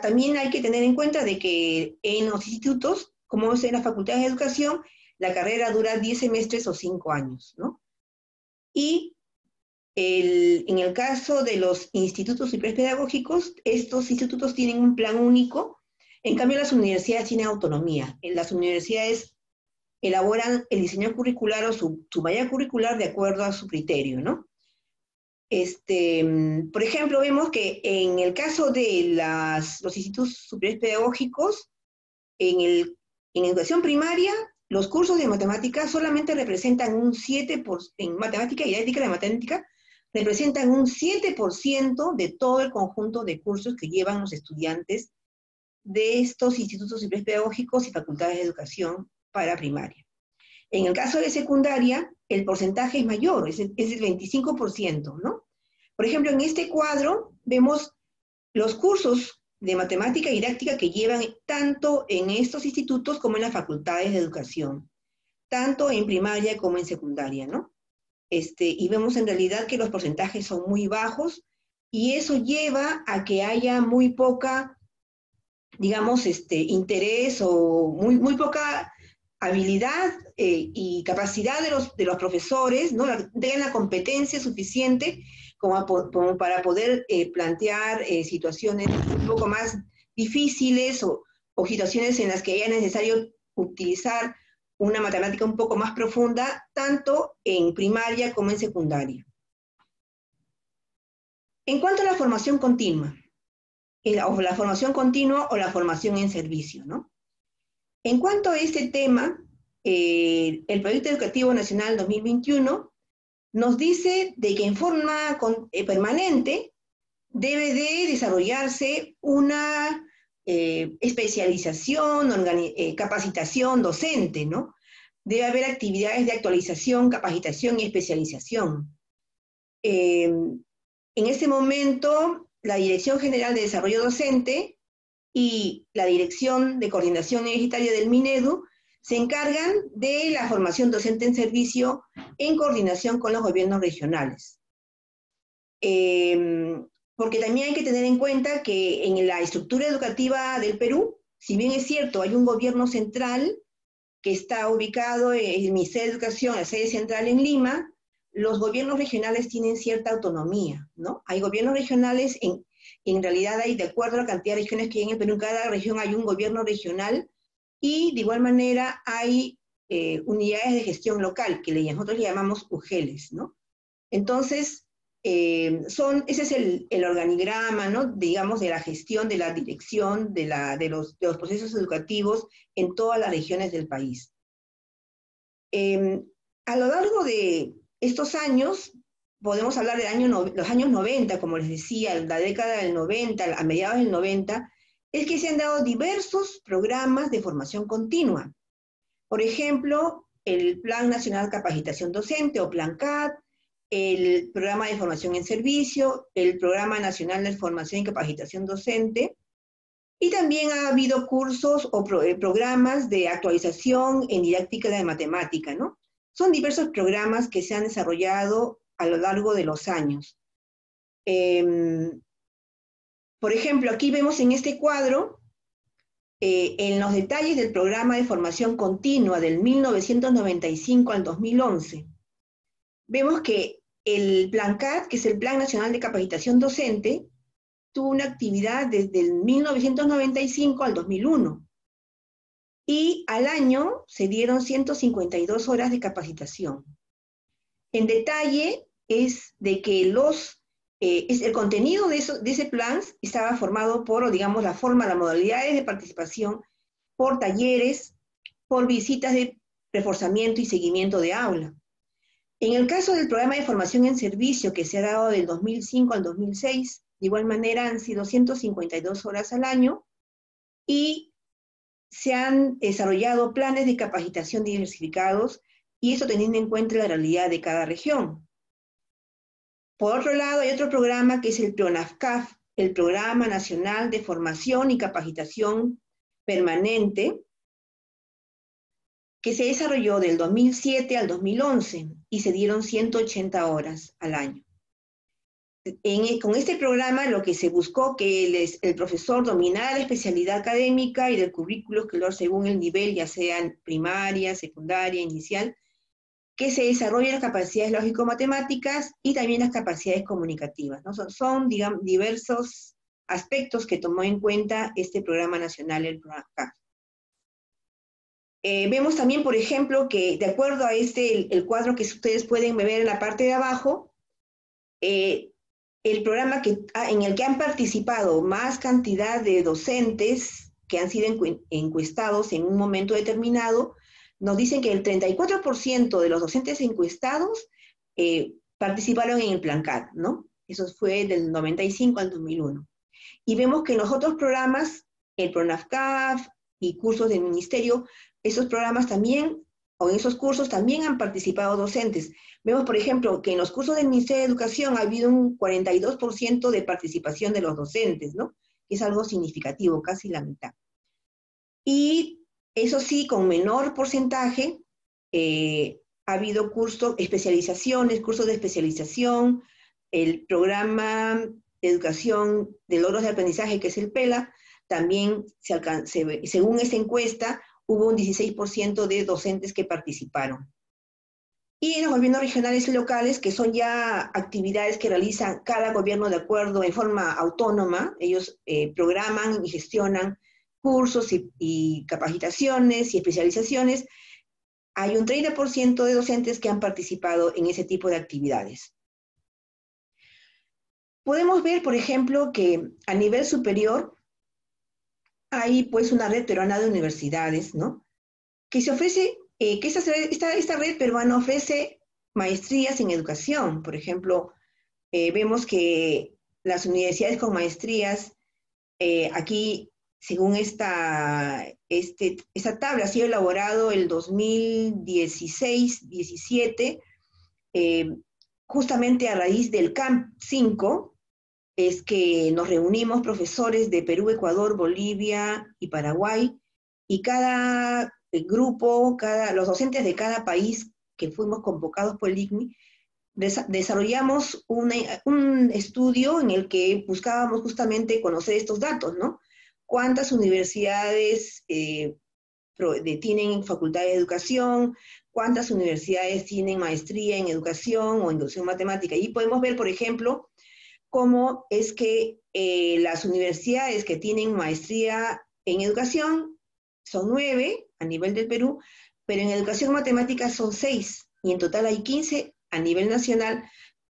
También hay que tener en cuenta de que en los institutos, como es en las facultades de educación, la carrera dura 10 semestres o 5 años, ¿no? Y en el caso de los institutos superiores pedagógicos, estos institutos tienen un plan único, en cambio las universidades tienen autonomía. Las universidades elaboran el diseño curricular o su malla curricular de acuerdo a su criterio, ¿no? Por ejemplo, vemos que en el caso de los institutos superiores pedagógicos, en educación primaria, los cursos de matemática solamente representan en matemática y didáctica de matemática, representan un 7% de todo el conjunto de cursos que llevan los estudiantes de estos institutos superiores pedagógicos y facultades de educación para primaria. En el caso de secundaria, el porcentaje es mayor, es el 25%, ¿no? Por ejemplo, en este cuadro vemos los cursos de matemática y didáctica que llevan tanto en estos institutos como en las facultades de educación, tanto en primaria como en secundaria, ¿no? Y vemos en realidad que los porcentajes son muy bajos y eso lleva a que haya muy poca, digamos, interés o muy poca habilidad y capacidad de los profesores, ¿no? Tengan la competencia suficiente como para poder plantear situaciones un poco más difíciles o situaciones en las que haya necesario utilizar una matemática un poco más profunda, tanto en primaria como en secundaria. En cuanto a la formación continua, o la formación continua o la formación en servicio, ¿no? En cuanto a este tema, el Proyecto Educativo Nacional 2021 nos dice de que en forma permanente debe de desarrollarse una especialización, capacitación docente, ¿no? Debe haber actividades de actualización, capacitación y especialización. En este momento, la Dirección General de Desarrollo Docente y la Dirección de Coordinación Universitaria del Minedu se encargan de la formación docente en servicio en coordinación con los gobiernos regionales. Porque también hay que tener en cuenta que en la estructura educativa del Perú, si bien es cierto, hay un gobierno central que está ubicado en el Ministerio de Educación, la sede central en Lima, los gobiernos regionales tienen cierta autonomía, ¿no? Hay gobiernos regionales, en realidad hay, de acuerdo a la cantidad de regiones que hay en el Perú, en cada región hay un gobierno regional, y de igual manera hay unidades de gestión local, que nosotros le llamamos UGELES, ¿no? Entonces, ese es el organigrama, ¿no? Digamos, de la gestión, de la dirección, de los procesos educativos en todas las regiones del país. A lo largo de estos años, podemos hablar de los años 90, como les decía, la década del 90, a mediados del 90, es que se han dado diversos programas de formación continua. Por ejemplo, el Plan Nacional de Capacitación Docente, o Plan CAD, el Programa de Formación en Servicio, el Programa Nacional de Formación y Capacitación Docente, y también ha habido cursos o programas de actualización en didáctica de matemática, ¿no? Son diversos programas que se han desarrollado a lo largo de los años. Por ejemplo, aquí vemos en este cuadro, en los detalles del programa de formación continua del 1995 al 2011, vemos que el Plan CAD, que es el Plan Nacional de Capacitación Docente, tuvo una actividad desde el 1995 al 2001. Y al año se dieron 152 horas de capacitación. En detalle es de que el contenido de ese plan estaba formado por, digamos, las modalidades de participación, por talleres, por visitas de reforzamiento y seguimiento de aula. En el caso del programa de formación en servicio, que se ha dado del 2005 al 2006, de igual manera han sido 152 horas al año, y se han desarrollado planes de capacitación diversificados, y eso teniendo en cuenta la realidad de cada región. Por otro lado, hay otro programa que es el PRONAFCAF, el Programa Nacional de Formación y Capacitación Permanente, que se desarrolló del 2007 al 2011 y se dieron 180 horas al año. Con este programa lo que se buscó que el profesor dominara la especialidad académica y del currículo escolar según el nivel, ya sean primaria, secundaria, inicial, que se desarrollen las capacidades lógico-matemáticas y también las capacidades comunicativas, ¿no? Son digamos, diversos aspectos que tomó en cuenta este programa nacional, el PRONAFCAF. Vemos también, por ejemplo, que de acuerdo a el cuadro que ustedes pueden ver en la parte de abajo, el programa en el que han participado más cantidad de docentes que han sido encuestados en un momento determinado, nos dicen que el 34% de los docentes encuestados participaron en el Plan CAD, ¿no? Eso fue del 95 al 2001. Y vemos que en los otros programas, el PRONAFCAF y cursos del ministerio, esos programas también, o en esos cursos también han participado docentes. Vemos, por ejemplo, que en los cursos del Ministerio de Educación ha habido un 42% de participación de los docentes, ¿no? Que es algo significativo, casi la mitad. Y eso sí, con menor porcentaje, ha habido cursos de especialización, el programa de educación de logros de aprendizaje, que es el PELA, también según esta encuesta, hubo un 16% de docentes que participaron. Y en los gobiernos regionales y locales, que son ya actividades que realizan cada gobierno de acuerdo en forma autónoma, ellos programan y gestionan cursos y capacitaciones y especializaciones, hay un 30% de docentes que han participado en ese tipo de actividades. Podemos ver, por ejemplo, que a nivel superior hay pues una red peruana de universidades, ¿no? Que se ofrece, que esta red peruana ofrece maestrías en educación. Por ejemplo, vemos que las universidades con maestrías aquí según esta tabla, ha sido elaborado el 2016-17, justamente a raíz del CAMP 5, es que nos reunimos profesores de Perú, Ecuador, Bolivia y Paraguay, y cada grupo, los docentes de cada país que fuimos convocados por el ICNI, desarrollamos un estudio en el que buscábamos justamente conocer estos datos, ¿no? ¿Cuántas universidades tienen facultad de educación? ¿Cuántas universidades tienen maestría en educación o en educación matemática? Y podemos ver, por ejemplo, cómo es que las universidades que tienen maestría en educación son 9 a nivel del Perú, pero en educación matemática son 6, y en total hay 15 a nivel nacional,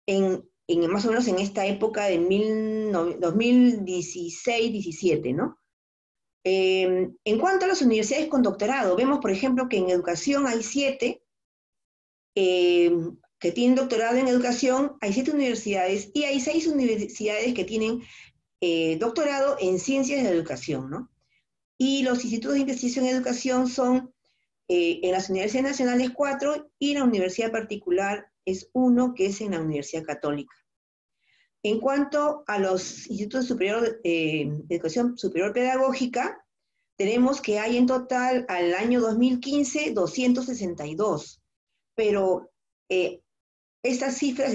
más o menos en esta época de 2016-17, ¿no? En cuanto a las universidades con doctorado, vemos, por ejemplo, que en educación hay 7, que tienen doctorado en educación, hay 7 universidades, y hay 6 universidades que tienen doctorado en ciencias de la educación, ¿no? Y los institutos de investigación en educación son, en las universidades nacionales, 4, y la universidad particular es 1, que es en la Universidad Católica. En cuanto a los institutos superiores de educación superior pedagógica, tenemos que hay en total al año 2015 262, pero estas cifras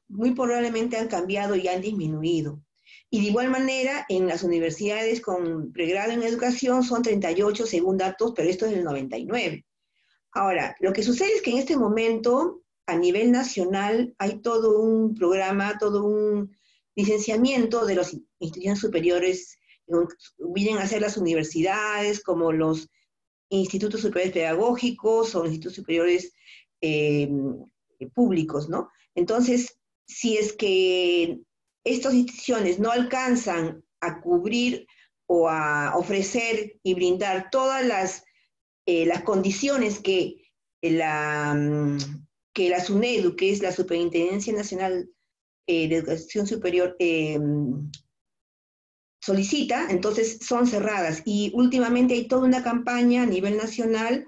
muy probablemente han cambiado y han disminuido. Y de igual manera, en las universidades con pregrado en educación son 38 según datos, pero esto es del 99. Ahora, lo que sucede es que en este momento, a nivel nacional, hay todo un programa, todo un licenciamiento de las instituciones superiores, vienen a ser las universidades, como los institutos superiores pedagógicos o institutos superiores públicos, ¿no? Entonces, si es que estas instituciones no alcanzan a cubrir o a ofrecer y brindar todas las condiciones que la SUNEDU, que es la Superintendencia Nacional de Educación Superior, solicita, entonces son cerradas. Y últimamente hay toda una campaña a nivel nacional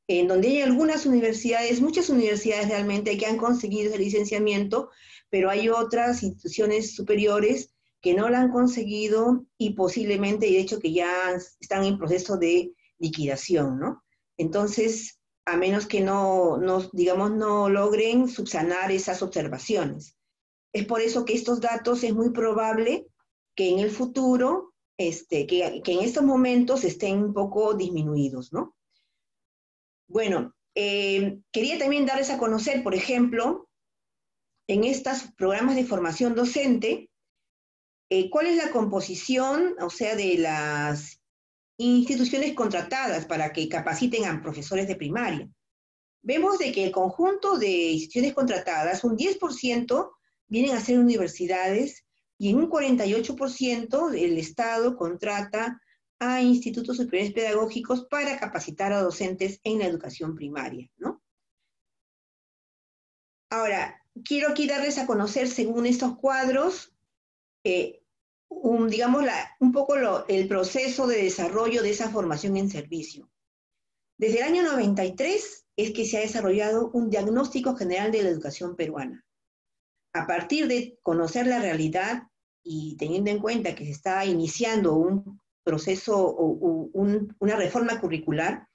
en donde hay algunas universidades, muchas universidades realmente que han conseguido el licenciamiento, pero hay otras instituciones superiores que no lo han conseguido y posiblemente, de hecho, que ya están en proceso de liquidación, ¿no? Entonces, a menos que digamos, no logren subsanar esas observaciones. Es por eso que estos datos es muy probable que en el futuro, que en estos momentos estén un poco disminuidos, ¿no? Bueno, quería también darles a conocer, por ejemplo, en estos programas de formación docente, cuál es la composición, o sea, de las instituciones contratadas para que capaciten a profesores de primaria. Vemos de que el conjunto de instituciones contratadas, un 10% vienen a ser universidades, y en un 48% el Estado contrata a institutos superiores pedagógicos para capacitar a docentes en la educación primaria, ¿no? Ahora, quiero aquí darles a conocer, según estos cuadros, digamos, un poco el proceso de desarrollo de esa formación en servicio. Desde el año 93 es que se ha desarrollado un diagnóstico general de la educación peruana. A partir de conocer la realidad y teniendo en cuenta que se está iniciando un proceso o una reforma curricular,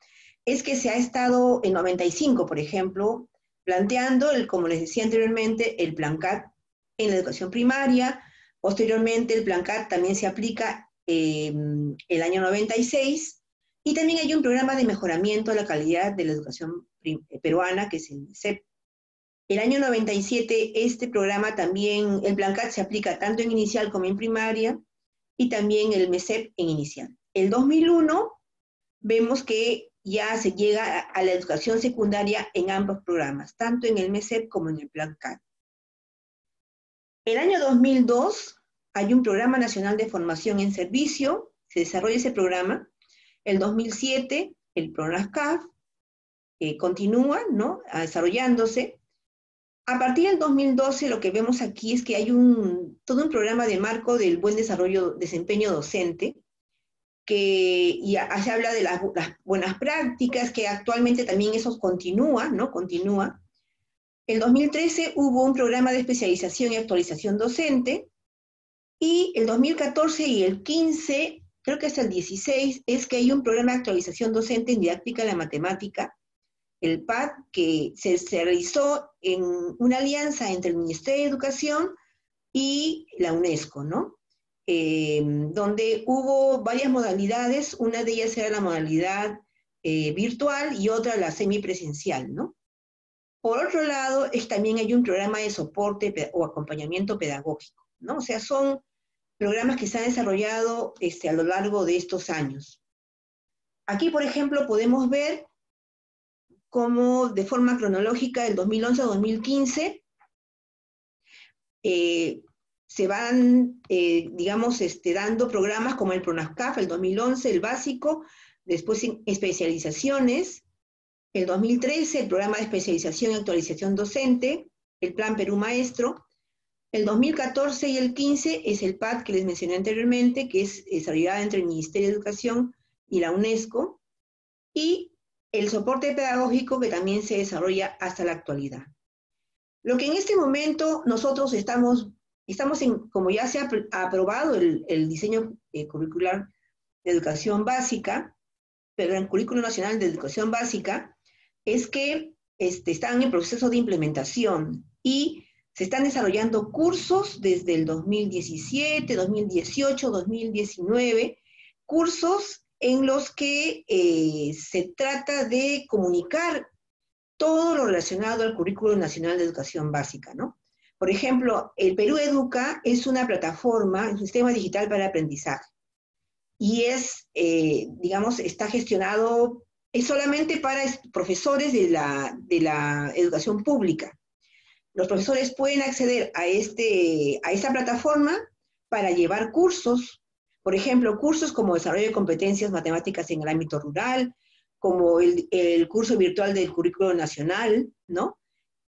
es que se ha estado en 95, por ejemplo, planteando, como les decía anteriormente, el Plan CAT en la educación primaria. Posteriormente, el Plan CAT también se aplica el año 96, y también hay un programa de mejoramiento de la calidad de la educación peruana, que es el MESEP. El año 97, este programa también, el Plan CAT se aplica tanto en inicial como en primaria, y también el MESEP en inicial. El 2001, vemos que ya se llega a la educación secundaria en ambos programas, tanto en el MESEP como en el Plan CAT. El año 2002 hay un Programa Nacional de Formación en Servicio, se desarrolla ese programa. El 2007 el PRONASCAF continúa, ¿no?, desarrollándose. A partir del 2012 lo que vemos aquí es que hay todo un programa de marco del buen desempeño docente, se habla de las buenas prácticas, que actualmente también eso continúa, ¿no? Continúa. En 2013 hubo un programa de especialización y actualización docente, y el 2014 y el 15, creo que hasta el 16, es que hay un programa de actualización docente en didáctica de la matemática, el PAD, que se realizó en una alianza entre el Ministerio de Educación y la UNESCO, ¿no? Donde hubo varias modalidades, una de ellas era la modalidad virtual y otra la semipresencial, ¿no? Por otro lado, también hay un programa de soporte o acompañamiento pedagógico, ¿no? O sea, son programas que se han desarrollado a lo largo de estos años. Aquí, por ejemplo, podemos ver cómo de forma cronológica del 2011 a 2015 se van, digamos, dando programas como el PRONASCAF, el 2011, el básico, después especializaciones, el 2013 el programa de especialización y actualización docente, el Plan Perú Maestro, el 2014 y el 15 es el PAD que les mencioné anteriormente, que es desarrollado entre el Ministerio de Educación y la UNESCO, y el soporte pedagógico que también se desarrolla hasta la actualidad. Lo que en este momento nosotros estamos como ya se ha aprobado el diseño curricular de educación básica, pero el currículo nacional de educación básica, es que están en proceso de implementación y se están desarrollando cursos desde el 2017, 2018, 2019, cursos en los que se trata de comunicar todo lo relacionado al Currículo Nacional de Educación Básica, ¿no? Por ejemplo, el Perú Educa es una plataforma, un sistema digital para aprendizaje, y digamos, está gestionado, es solamente para profesores de la educación pública. Los profesores pueden acceder a esta plataforma para llevar cursos, por ejemplo, cursos como desarrollo de competencias matemáticas en el ámbito rural, como el curso virtual del Currículo Nacional, ¿no?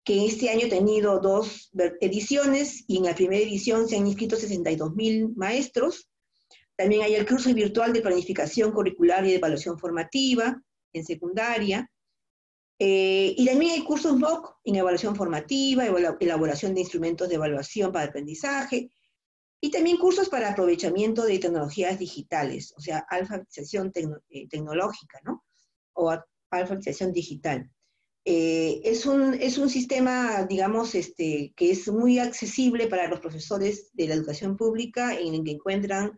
Que este año ha tenido 2 ediciones y en la primera edición se han inscrito 62.000 maestros. También hay el curso virtual de planificación curricular y de evaluación formativa en secundaria. Y también hay cursos MOOC en evaluación formativa, elaboración de instrumentos de evaluación para aprendizaje, y también cursos para aprovechamiento de tecnologías digitales, o sea, alfabetización tecnológica, ¿no? O alfabetización digital. Es un sistema, digamos, que es muy accesible para los profesores de la educación pública, en el que encuentran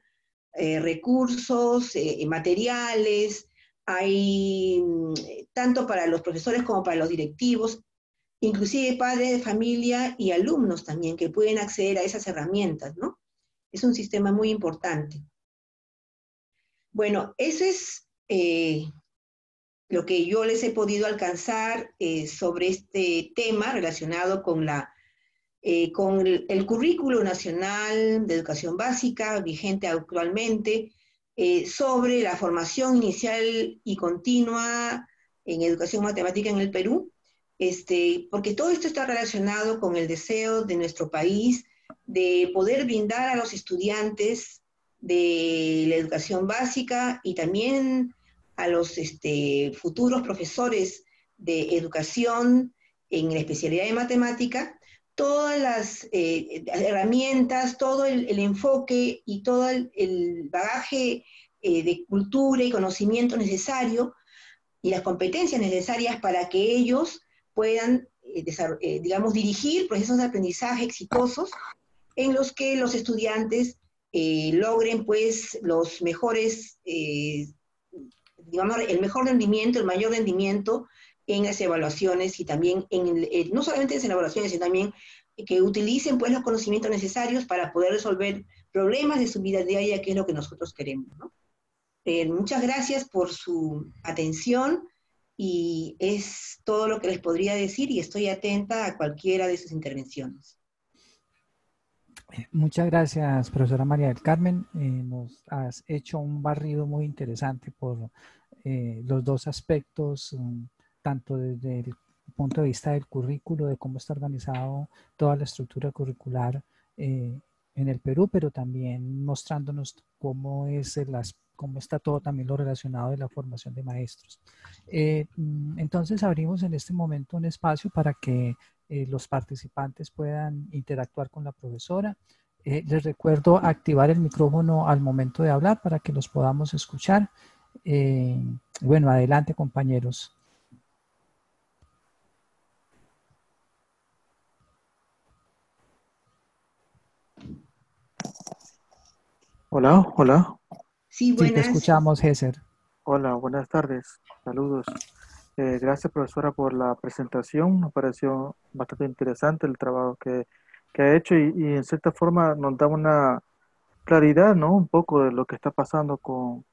recursos, materiales, hay tanto para los profesores como para los directivos, inclusive padres de familia y alumnos también que pueden acceder a esas herramientas, ¿no? Es un sistema muy importante. Bueno, eso es lo que yo les he podido alcanzar sobre este tema relacionado con el Currículo Nacional de Educación Básica vigente actualmente, sobre la formación inicial y continua en educación matemática en el Perú, porque todo esto está relacionado con el deseo de nuestro país de poder brindar a los estudiantes de la educación básica y también a los futuros profesores de educación en la especialidad de matemática, todas las herramientas, todo el enfoque y todo el bagaje de cultura y conocimiento necesario y las competencias necesarias para que ellos puedan, digamos, dirigir procesos de aprendizaje exitosos en los que los estudiantes logren, pues, los mejores, digamos, el mejor rendimiento, el mayor rendimiento en las evaluaciones y también, no solamente en las evaluaciones, sino también que utilicen, pues, los conocimientos necesarios para poder resolver problemas de su vida diaria, que es lo que nosotros queremos, ¿no? Muchas gracias por su atención y es todo lo que les podría decir y estoy atenta a cualquiera de sus intervenciones. Muchas gracias, profesora María del Carmen. Nos has hecho un barrido muy interesante por los dos aspectos, tanto desde el punto de vista del currículo, de cómo está organizado toda la estructura curricular en el Perú, pero también mostrándonos cómo cómo está todo también lo relacionado de la formación de maestros. Entonces abrimos en este momento un espacio para que los participantes puedan interactuar con la profesora. Les recuerdo activar el micrófono al momento de hablar para que los podamos escuchar. Bueno, adelante, compañeros. Hola, hola. Sí, Sí, te buenas. escuchamos, Géser. Hola, buenas tardes. Saludos. Gracias, profesora, por la presentación. Me pareció bastante interesante el trabajo que ha hecho y en cierta forma nos da una claridad, ¿no? Un poco de lo que está pasando con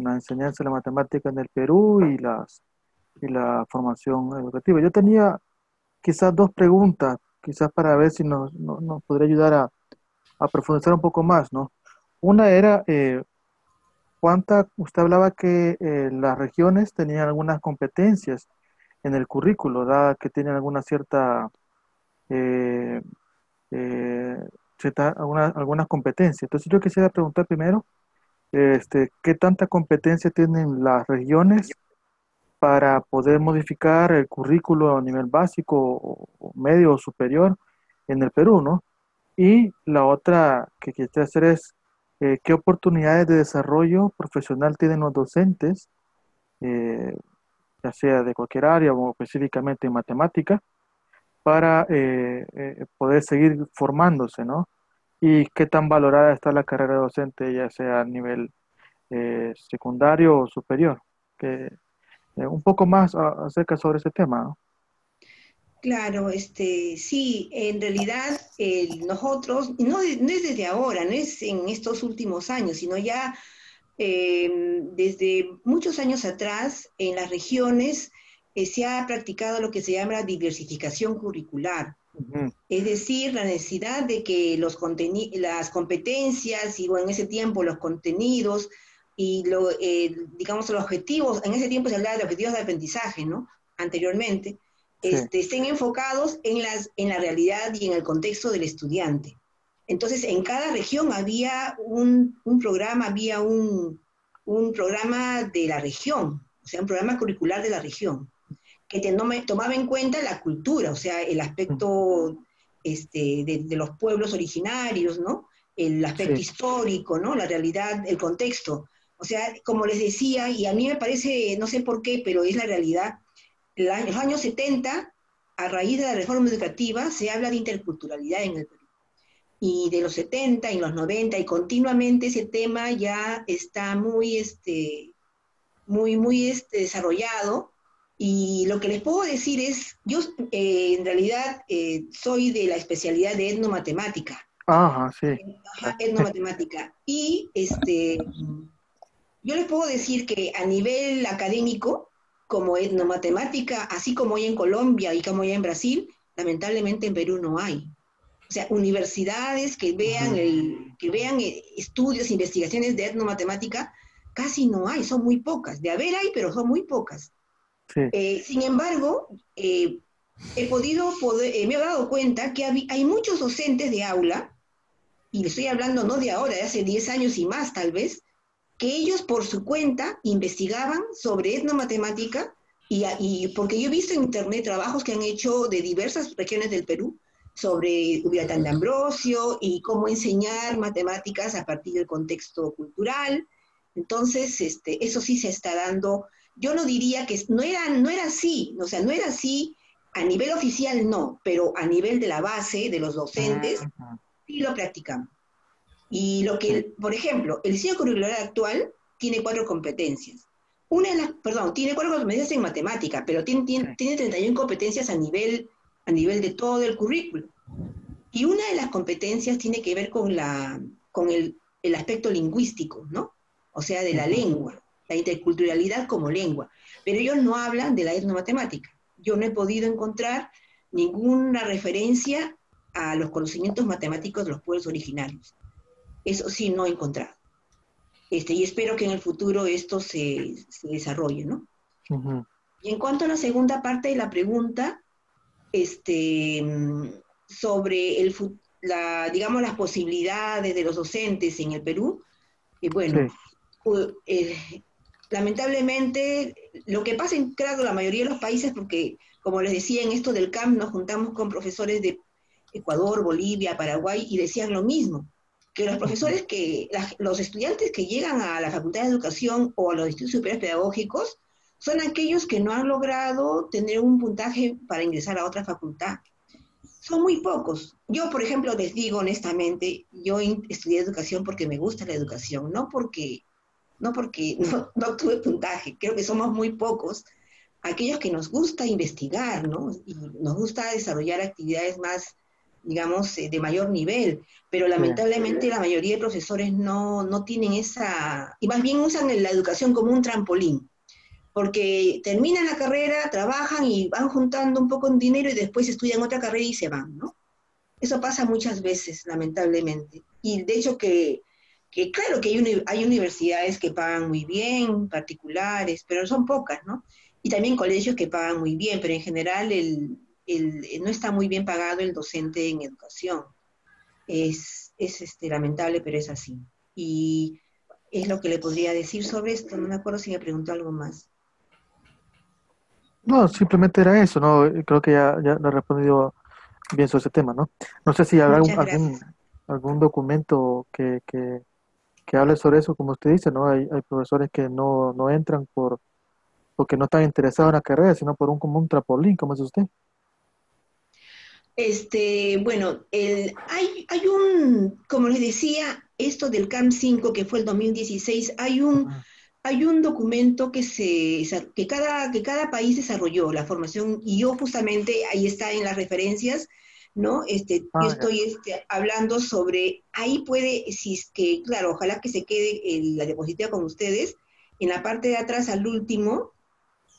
la enseñanza de la matemática en el Perú y la formación educativa. Yo tenía quizás dos preguntas, quizás para ver si nos podría ayudar a profundizar un poco más, ¿no? Una era, usted hablaba que las regiones tenían algunas competencias en el currículo, dada que tienen alguna eh, eh, algunas competencias. Entonces yo quisiera preguntar primero, ¿qué tanta competencia tienen las regiones para poder modificar el currículo a nivel básico o medio o superior en el Perú, ¿no? Y la otra que quisiera hacer es, ¿qué oportunidades de desarrollo profesional tienen los docentes, eh, ya sea de cualquier área o específicamente en matemática, para poder seguir formándose, ¿no? Y qué tan valorada está la carrera docente, ya sea a nivel secundario o superior? Que, un poco más acerca sobre ese tema, ¿no? Claro, sí, en realidad nosotros, no es desde ahora, no es en estos últimos años, sino ya desde muchos años atrás en las regiones se ha practicado lo que se llama diversificación curricular. Ujú. Es decir, la necesidad de que las competencias y bueno, en ese tiempo los contenidos y digamos los objetivos, en ese tiempo se hablaba de objetivos de aprendizaje, ¿no? Anteriormente, Sí, estén enfocados en la realidad y en el contexto del estudiante. Entonces, en cada región había un programa, un programa de la región, o sea, un programa curricular de la región que tomaba en cuenta la cultura, o sea, el aspecto de los pueblos originarios, ¿no? El aspecto sí. histórico, ¿no? La realidad, el contexto. O sea, como les decía, y a mí me parece, no sé por qué, pero es la realidad, en los años 70, a raíz de la reforma educativa, se habla de interculturalidad en el Perú. Y de los 70 y los 90, y continuamente ese tema ya está muy desarrollado. Y lo que les puedo decir es, yo en realidad soy de la especialidad de etnomatemática. Ajá, sí. Ajá, etnomatemática. Y yo les puedo decir que a nivel académico, como etnomatemática, así como hay en Colombia y como hay en Brasil, lamentablemente en Perú no hay. O sea, universidades Ujú. que vean estudios, investigaciones de etnomatemática, casi no hay, son muy pocas. De haber hay, pero son muy pocas. Sí. Sin embargo, me he dado cuenta que hay muchos docentes de aula, y le estoy hablando no de ahora, de hace 10 años y más tal vez, que ellos por su cuenta investigaban sobre etnomatemática y porque yo he visto en internet trabajos que han hecho de diversas regiones del Perú sobre Hubiratán de Ambrosio y cómo enseñar matemáticas a partir del contexto cultural. Entonces, eso sí se está dando. Yo no diría que no era así, o sea, no era así a nivel oficial, no, pero a nivel de la base, de los docentes, Ujú. sí lo practicamos. Y lo Sí, que, por ejemplo, el diseño curricular actual tiene cuatro competencias. Tiene cuatro competencias en matemática, pero sí. tiene 31 competencias a nivel de todo el currículo. Y una de las competencias tiene que ver con el aspecto lingüístico, ¿no? O sea, de la Ujú. lengua, la interculturalidad como lengua. Pero ellos no hablan de la etnomatemática. Yo no he podido encontrar ninguna referencia a los conocimientos matemáticos de los pueblos originarios. Eso sí, no he encontrado. Y espero que en el futuro esto se desarrolle, ¿no? Ujú. Y en cuanto a la segunda parte de la pregunta, este, sobre digamos, las posibilidades de los docentes en el Perú, bueno, Sí. u- eh, lamentablemente, lo que pasa en, claro, la mayoría de los países, porque como les decía, en esto del CAMP nos juntamos con profesores de Ecuador, Bolivia, Paraguay, y decían lo mismo, que los Ujú. profesores los estudiantes que llegan a la Facultad de Educación o a los institutos superiores pedagógicos son aquellos que no han logrado tener un puntaje para ingresar a otra facultad. Son muy pocos. Yo, por ejemplo, les digo honestamente, yo estudié educación porque me gusta la educación, no porque no tuve puntaje. Creo que somos muy pocos aquellos que nos gusta investigar, ¿no? Y nos gusta desarrollar actividades más, digamos, de mayor nivel, pero Sí, lamentablemente la mayoría de profesores no tienen esa, y más bien usan la educación como un trampolín, porque terminan la carrera, trabajan y van juntando un poco de dinero y después estudian otra carrera y se van, ¿no? Eso pasa muchas veces, lamentablemente. Y de hecho que claro que hay universidades que pagan muy bien, particulares, pero son pocas, ¿no? Y también colegios que pagan muy bien, pero en general no está muy bien pagado el docente en educación. Es lamentable, pero es así. Y es lo que le podría decir sobre esto. No me acuerdo si me preguntó algo más. no, simplemente era eso, ¿no? Creo que ya lo he respondido bien sobre ese tema, ¿no? No sé si habrá Muchas gracias. algún documento que hable sobre eso, como usted dice, ¿no? Hay profesores que no entran porque no están interesados en la carrera, sino por como un trampolín, como dice usted. Bueno, como les decía, esto del CAM 5 que fue el 2016, Ujú. hay un documento que cada país desarrolló, la formación, y yo justamente, ahí está en las referencias, ¿no? Yo Ah, ya. estoy hablando sobre, ahí puede, si es que, claro, ojalá que se quede la diapositiva con ustedes, en la parte de atrás al último,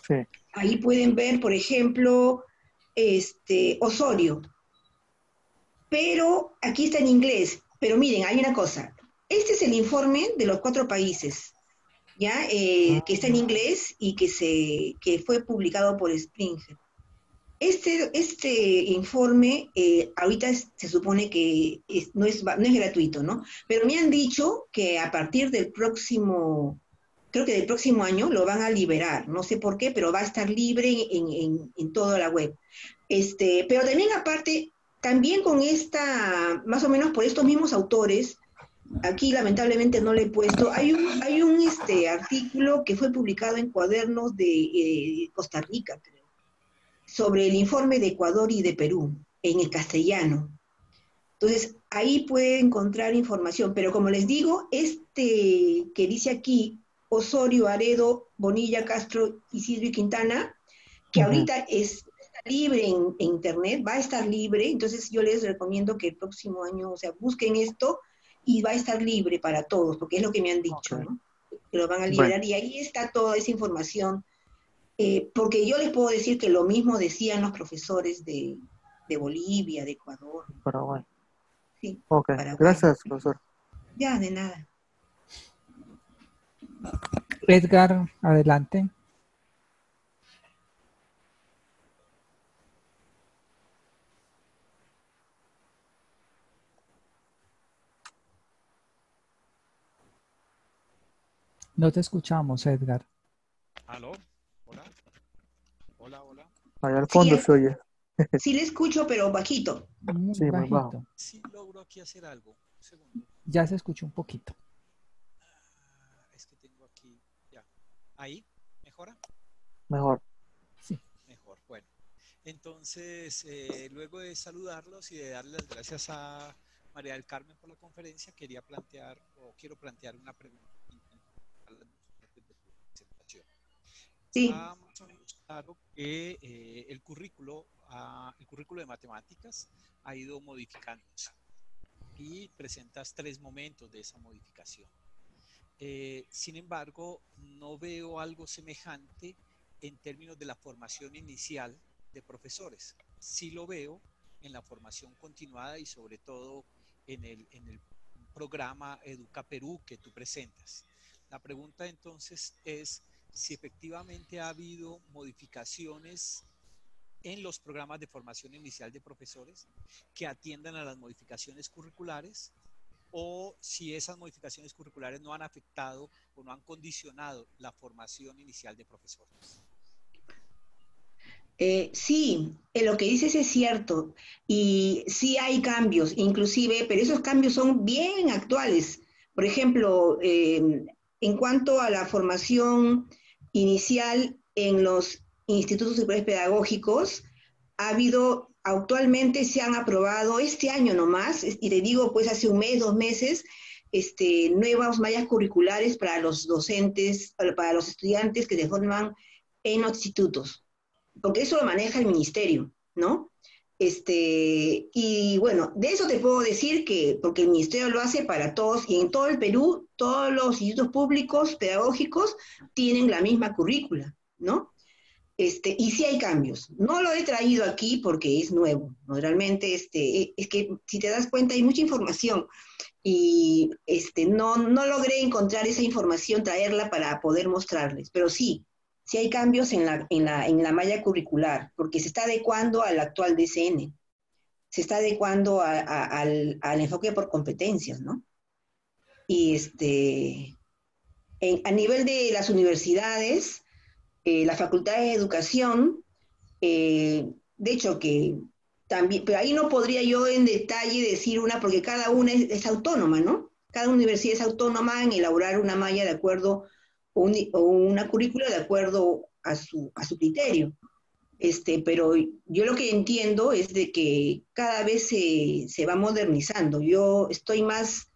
Sí. ahí pueden ver, por ejemplo, Osorio, pero aquí está en inglés. Pero miren, hay una cosa. Este es el informe de los 4 países, ¿ya? Que está en Mm, inglés y que fue publicado por Springer. Este informe ahorita se supone que no es gratuito, ¿no? Pero me han dicho que a partir del próximo, creo que del próximo año lo van a liberar. No sé por qué, pero va a estar libre en toda la web. Pero también aparte, también con más o menos por estos mismos autores, aquí lamentablemente no le he puesto, hay un artículo que fue publicado en Cuadernos de Costa Rica, creo, sobre el informe de Ecuador y de Perú, en el castellano. Entonces, ahí puede encontrar información, pero como les digo, que dice aquí Osorio, Aredo, Bonilla, Castro, Isidro y Quintana, que ujú. ahorita está libre en internet, va a estar libre, entonces yo les recomiendo que el próximo año, o sea, busquen esto y va a estar libre para todos, porque es lo que me han Ok. dicho, ¿no? Que lo van a Bueno, liberar y ahí está toda esa información, porque yo les puedo decir que lo mismo decían los profesores de Bolivia, de Ecuador, Paraguay. sí, Ok, Paraguay. gracias, profesor. Ya, de nada. Edgar, adelante. No te escuchamos, Edgar. ¿Aló? ¿Hola? Hola, hola. Allá al Sí, fondo se oye. sí le escucho, pero bajito. Muy Sí, muy bajo. bajito. Sí logro aquí hacer algo. Un segundo. Ya se escuchó un poquito. Es que tengo aquí. Ya. ¿Ahí? ¿Mejora? Mejor. Sí. Mejor. Bueno. Entonces, luego de saludarlos y de darles las gracias a María del Carmen por la conferencia, quiero plantear una pregunta a las dos partes de tu presentación. Sí, Está más o menos claro que el currículo de matemáticas ha ido modificándose y presentas 3 momentos de esa modificación. Sin embargo, no veo algo semejante en términos de la formación inicial de profesores. Sí lo veo en la formación continuada y sobre todo en el programa Educa Perú que tú presentas. La pregunta entonces es si efectivamente ha habido modificaciones en los programas de formación inicial de profesores que atiendan a las modificaciones curriculares o si esas modificaciones curriculares no han afectado o no han condicionado la formación inicial de profesores. Sí, lo que dices es cierto y sí hay cambios, inclusive, pero esos cambios son bien actuales. Por ejemplo, en cuanto a la formación inicial en los institutos superiores pedagógicos, actualmente se han aprobado este año nomás, y te digo, pues hace un mes, 2 meses, nuevas mallas curriculares para los docentes, para los estudiantes que se forman en los institutos, porque eso lo maneja el ministerio, ¿no? Y bueno, de eso te puedo decir que, porque el ministerio lo hace para todos, y en todo el Perú, todos los institutos públicos pedagógicos tienen la misma currícula, ¿no? Y sí hay cambios. No lo he traído aquí porque es nuevo, ¿no? Realmente, es que si te das cuenta hay mucha información, y no logré encontrar esa información, traerla para poder mostrarles, pero sí, sí hay cambios en la malla curricular, porque se está adecuando al actual DCN, se está adecuando al enfoque por competencias, ¿no? Y a nivel de las universidades, las facultades de educación, de hecho que también, pero ahí no podría yo en detalle decir una, porque cada una es autónoma, ¿no? Cada universidad es autónoma en elaborar una malla de acuerdo, o una currícula de acuerdo a su criterio. Pero yo lo que entiendo es de que cada vez se va modernizando. Yo estoy más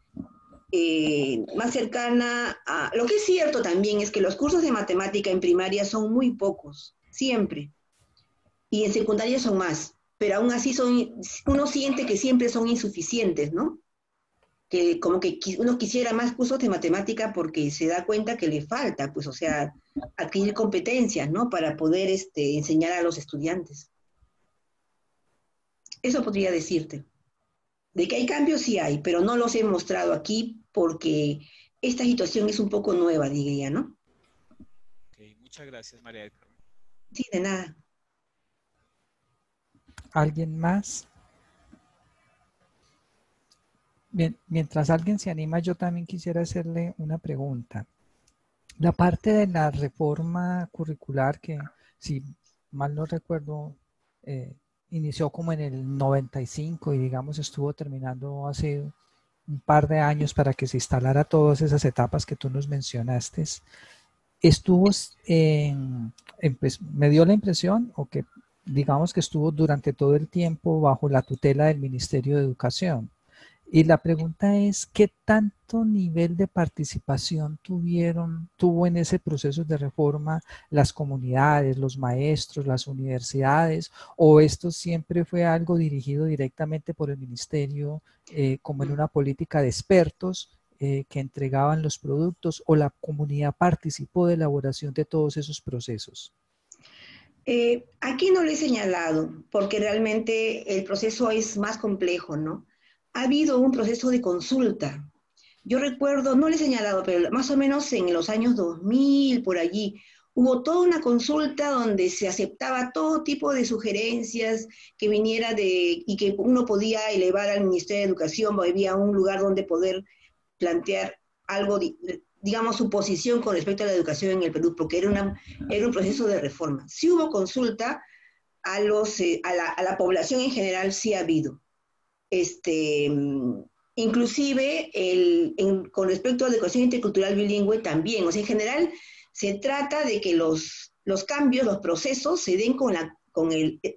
cercana a... Lo que es cierto también es que los cursos de matemática en primaria son muy pocos, siempre, y en secundaria son más, pero aún así uno siente que siempre son insuficientes, ¿no? Que como que uno quisiera más cursos de matemática porque se da cuenta que le falta, pues, o sea, adquirir competencias, ¿no? Para poder enseñar a los estudiantes. Eso podría decirte. De que hay cambios, sí hay, pero no los he mostrado aquí porque esta situación es un poco nueva, diría, ¿no? Ok, muchas gracias, María del Carmen. Sí, de nada. ¿Alguien más? Bien, mientras alguien se anima, yo también quisiera hacerle una pregunta. La parte de la reforma curricular que, si mal no recuerdo, inició como en el 95 y digamos estuvo terminando hace un par de años para que se instalara todas esas etapas que tú nos mencionaste, pues, me dio la impresión, o que digamos que estuvo durante todo el tiempo bajo la tutela del Ministerio de Educación. Y la pregunta es, ¿qué tanto nivel de participación tuvo en ese proceso de reforma las comunidades, los maestros, las universidades, o esto siempre fue algo dirigido directamente por el ministerio, como en una política de expertos que entregaban los productos, o la comunidad participó de elaboración de todos esos procesos? Aquí no lo he señalado, porque realmente el proceso es más complejo, ¿no? Ha habido un proceso de consulta. Yo recuerdo, no lo he señalado, pero más o menos en los años 2000, por allí, hubo toda una consulta donde se aceptaba todo tipo de sugerencias que viniera y que uno podía elevar al Ministerio de Educación, había un lugar donde poder plantear algo, digamos, su posición con respecto a la educación en el Perú, porque era un proceso de reforma. Sí hubo consulta a la población en general, sí ha habido. Inclusive con respecto a la educación intercultural bilingüe también, o sea, en general se trata de que los cambios, los procesos se den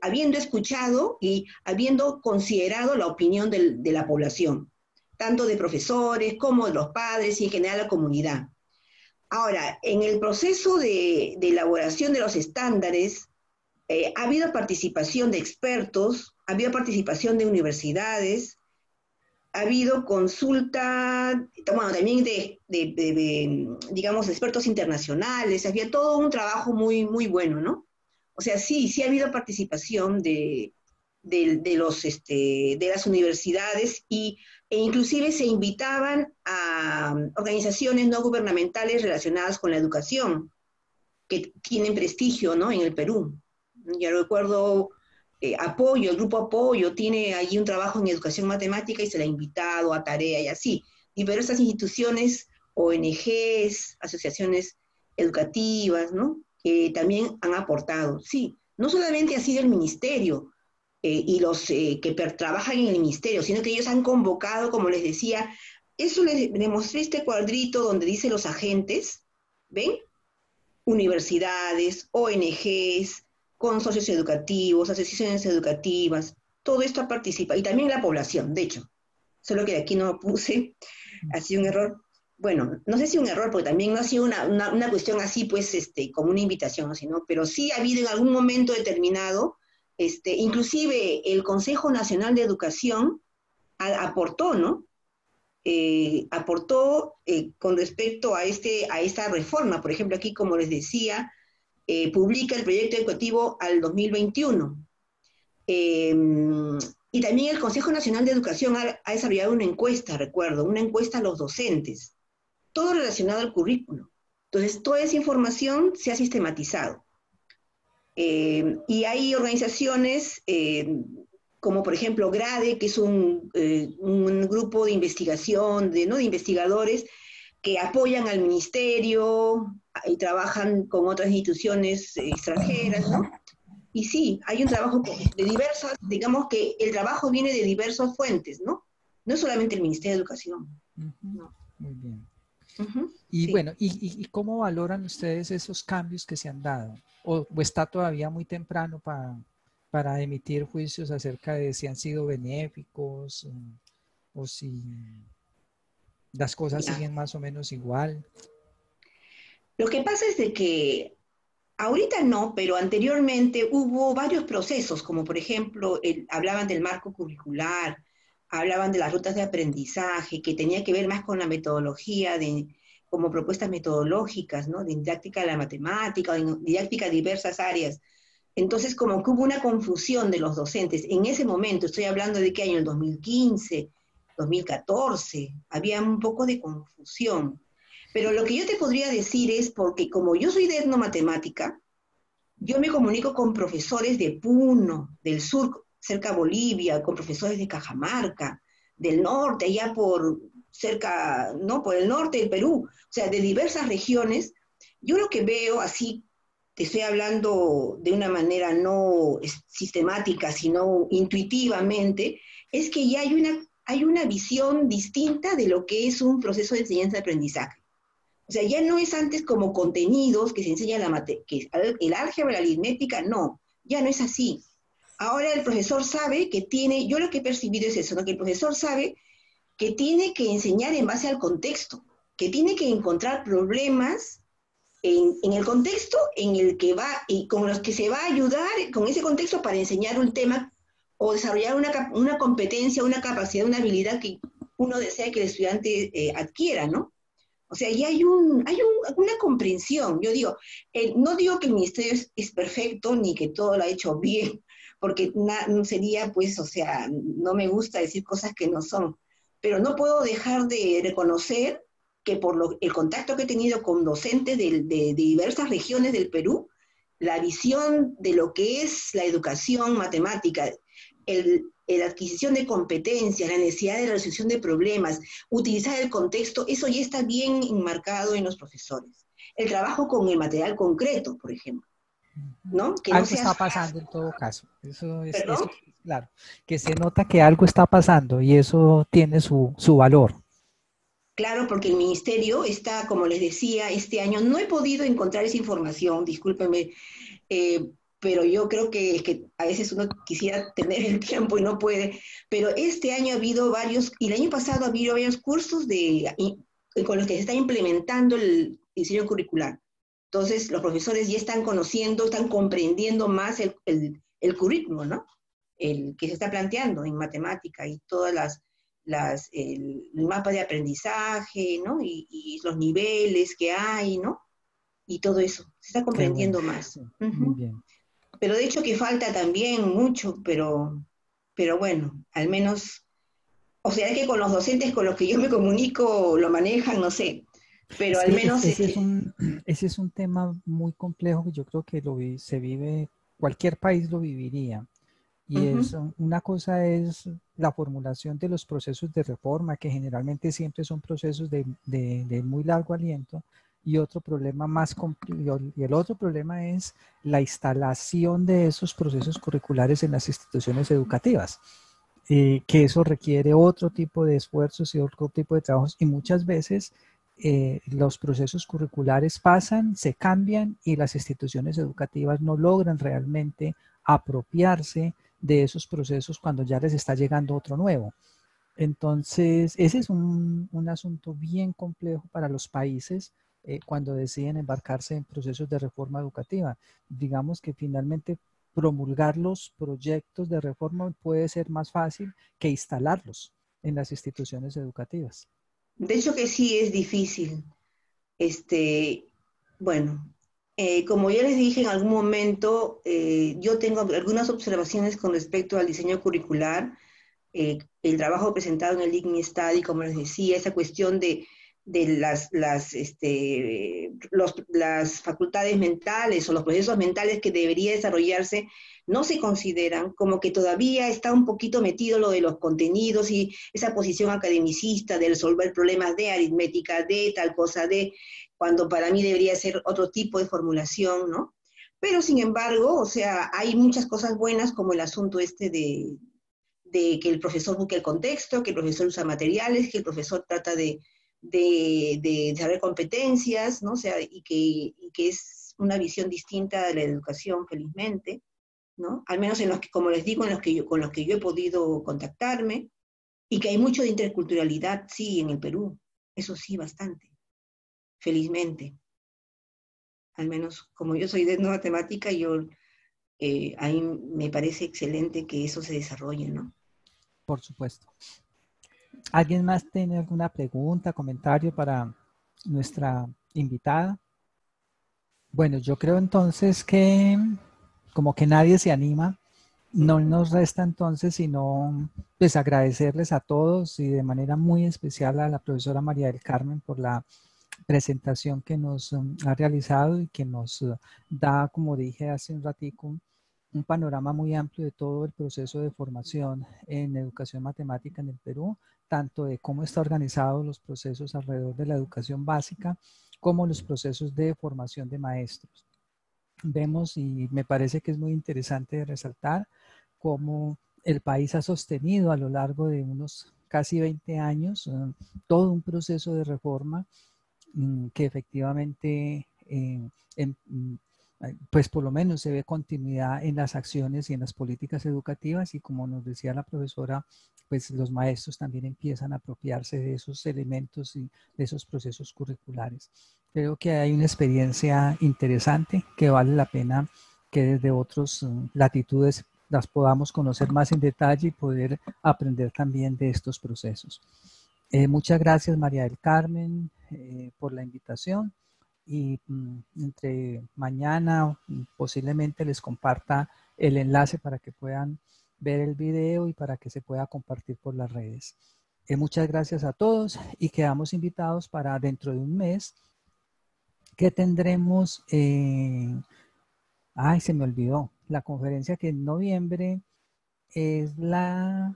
habiendo escuchado y habiendo considerado la opinión de la población, tanto de profesores como de los padres y en general la comunidad. Ahora, en el proceso de elaboración de los estándares, ha habido participación de expertos, ha habido participación de universidades, ha habido consulta, bueno, también digamos, expertos internacionales, había todo un trabajo muy, muy bueno, ¿no? O sea, sí ha habido participación de las universidades e inclusive se invitaban a organizaciones no gubernamentales relacionadas con la educación, que tienen prestigio, ¿no? En el Perú. Ya recuerdo apoyo, el grupo apoyo tiene allí un trabajo en educación matemática y se le ha invitado a tarea y así. Diversas instituciones, ONGs, asociaciones educativas, ¿no? Que también han aportado. Sí, no solamente ha sido el ministerio y los que trabajan en el ministerio, sino que ellos han convocado, como les decía, eso les mostré este cuadrito donde dice los agentes, ¿ven? Universidades, ONGs, consorcios educativos, asociaciones educativas, todo esto participa, y también la población, de hecho, solo que aquí no lo puse, ha sido un error, bueno, no sé si un error, porque también no ha sido una cuestión así, pues, como una invitación, ¿no? Sino, pero sí ha habido en algún momento determinado, inclusive el Consejo Nacional de Educación aportó, ¿no? Aportó con respecto a esta reforma, por ejemplo, aquí, como les decía, publica el proyecto educativo al 2021. Y también el Consejo Nacional de Educación ha desarrollado una encuesta, recuerdo, una encuesta a los docentes, todo relacionado al currículo. Entonces, toda esa información se ha sistematizado. Y hay organizaciones como, por ejemplo, GRADE, que es un grupo de investigación, de investigadores que apoyan al ministerio y trabajan con otras instituciones extranjeras, ¿no? Y sí, hay un trabajo de diversas, digamos que el trabajo viene de diversas fuentes, ¿no? No es solamente el Ministerio de Educación. No. Muy bien. Y sí. Bueno, ¿y cómo valoran ustedes esos cambios que se han dado? ¿O está todavía muy temprano para emitir juicios acerca de si han sido benéficos o si las cosas siguen más o menos igual? Lo que pasa es de que ahorita no, pero anteriormente hubo varios procesos, como por ejemplo, hablaban del marco curricular, hablaban de las rutas de aprendizaje, que tenía que ver más con la metodología, como propuestas metodológicas, ¿no? De didáctica de la matemática, de didáctica de diversas áreas. Entonces, como que hubo una confusión de los docentes. En ese momento, estoy hablando de qué año, el 2015, 2014, había un poco de confusión. Pero lo que yo te podría decir es, porque como yo soy de etnomatemática, yo me comunico con profesores de Puno, del sur, cerca de Bolivia, con profesores de Cajamarca, del norte, allá cerca, ¿no? Por el norte del Perú, o sea, de diversas regiones. Yo lo que veo así, te estoy hablando de una manera no sistemática, sino intuitivamente, es que ya hay una visión distinta de lo que es un proceso de enseñanza-aprendizaje. O sea, ya no es antes como contenidos que se enseña que el álgebra, la aritmética, no, ya no es así. Ahora el profesor sabe que tiene, yo lo que he percibido es eso, ¿no? Que el profesor sabe que tiene que enseñar en base al contexto, que tiene que encontrar problemas en el contexto en el que va y con los que se va a ayudar con ese contexto para enseñar un tema o desarrollar una competencia, una capacidad, una habilidad que uno desea que el estudiante adquiera, ¿no? O sea, ya hay una comprensión. Yo digo, no digo que el ministerio es perfecto ni que todo lo ha hecho bien, porque no sería, pues, o sea, no me gusta decir cosas que no son, pero no puedo dejar de reconocer que por el contacto que he tenido con docentes de diversas regiones del Perú, la visión de lo que es la educación matemática, la adquisición de competencias, la necesidad de resolución de problemas, utilizar el contexto, eso ya está bien enmarcado en los profesores. El trabajo con el material concreto, por ejemplo, ¿no? Que algo no está pasando en todo caso. Eso es claro, que se nota que algo está pasando y eso tiene su valor. Claro, porque el ministerio está, como les decía, este año no he podido encontrar esa información, discúlpenme, pero yo creo que a veces uno quisiera tener el tiempo y no puede, pero este año ha habido varios, y el año pasado ha habido varios cursos con los que se está implementando el diseño curricular. Entonces, los profesores ya están conociendo, están comprendiendo más el currículo, ¿no? El que se está planteando en matemática y todas el mapa de aprendizaje, ¿no? Y los niveles que hay, ¿no? Y todo eso, se está comprendiendo más. Muy bien. Pero de hecho que falta también mucho, pero bueno, al menos, o sea, es que con los docentes con los que yo me comunico lo manejan, no sé, pero al menos... Ese es un tema muy complejo que yo creo que se vive, cualquier país lo viviría. Y es, una cosa es la formulación de los procesos de reforma, que generalmente siempre son procesos de muy largo aliento, y otro problema más complejo, y el otro problema es la instalación de esos procesos curriculares en las instituciones educativas, que eso requiere otro tipo de esfuerzos y otro tipo de trabajos, y muchas veces los procesos curriculares pasan, se cambian, y las instituciones educativas no logran realmente apropiarse de esos procesos cuando ya les está llegando otro nuevo. Entonces, ese es un asunto bien complejo para los países cuando deciden embarcarse en procesos de reforma educativa. Digamos que finalmente promulgar los proyectos de reforma puede ser más fácil que instalarlos en las instituciones educativas. De hecho que sí es difícil. Bueno, como ya les dije en algún momento, yo tengo algunas observaciones con respecto al diseño curricular, el trabajo presentado en el IGNI Study, como les decía, esa cuestión de las facultades mentales o los procesos mentales que debería desarrollarse, no se consideran, como que todavía está un poquito metido lo de los contenidos y esa posición academicista de resolver problemas de aritmética, de tal cosa, de cuando para mí debería ser otro tipo de formulación, ¿no? Pero sin embargo, o sea, hay muchas cosas buenas como el asunto de que el profesor busque el contexto, que el profesor usa materiales, que el profesor trata de saber competencias, ¿no? O sea, y que es una visión distinta de la educación, felizmente, ¿no? Al menos en los que, como les digo, con los que yo he podido contactarme, y que hay mucho de interculturalidad, sí, en el Perú, eso sí, bastante, felizmente. Al menos, como yo soy de nueva temática, ahí me parece excelente que eso se desarrolle, ¿no? Por supuesto. ¿Alguien más tiene alguna pregunta, comentario para nuestra invitada? Bueno, yo creo entonces que como que nadie se anima, no nos resta entonces sino pues agradecerles a todos, y de manera muy especial a la profesora María del Carmen por la presentación que nos ha realizado, y que nos da, como dije hace un ratico, un panorama muy amplio de todo el proceso de formación en educación matemática en el Perú, tanto de cómo está organizados los procesos alrededor de la educación básica, como los procesos de formación de maestros. Vemos, y me parece que es muy interesante resaltar, cómo el país ha sostenido a lo largo de unos casi 20 años todo un proceso de reforma que efectivamente pues por lo menos se ve continuidad en las acciones y en las políticas educativas, y como nos decía la profesora, pues los maestros también empiezan a apropiarse de esos elementos y de esos procesos curriculares. Creo que hay una experiencia interesante que vale la pena que desde otras latitudes las podamos conocer más en detalle y poder aprender también de estos procesos. Muchas gracias, María del Carmen, por la invitación, y entre mañana posiblemente les comparta el enlace para que puedan ver el video y para que se pueda compartir por las redes. Muchas gracias a todos, y quedamos invitados para dentro de un mes que tendremos, ay, se me olvidó, la conferencia que en noviembre es la,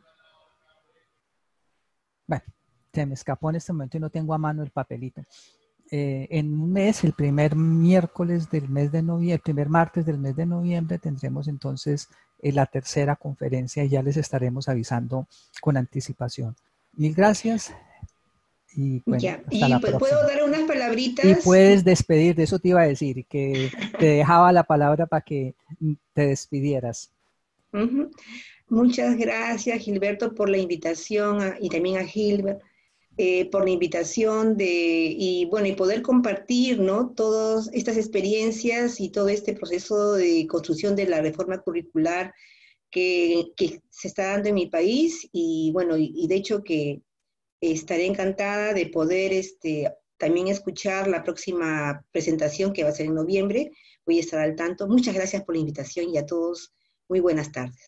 bueno, se me escapó en este momento y no tengo a mano el papelito. En un mes, el primer miércoles del mes de noviembre, el primer martes del mes de noviembre, tendremos entonces la tercera conferencia, y ya les estaremos avisando con anticipación. Mil gracias, y bueno, Ya. hasta la próxima. ¿Puedo dar unas palabritas? Y puedes despedir, de eso te iba a decir, que te dejaba la palabra para que te despidieras. Muchas gracias, Gilberto, por la invitación, y también a Gilbert. Por la invitación y poder compartir, ¿no? Todas estas experiencias y todo este proceso de construcción de la reforma curricular que se está dando en mi país, y de hecho que estaré encantada de poder también escuchar la próxima presentación que va a ser en noviembre. Voy a estar al tanto. Muchas gracias por la invitación, y a todos muy buenas tardes.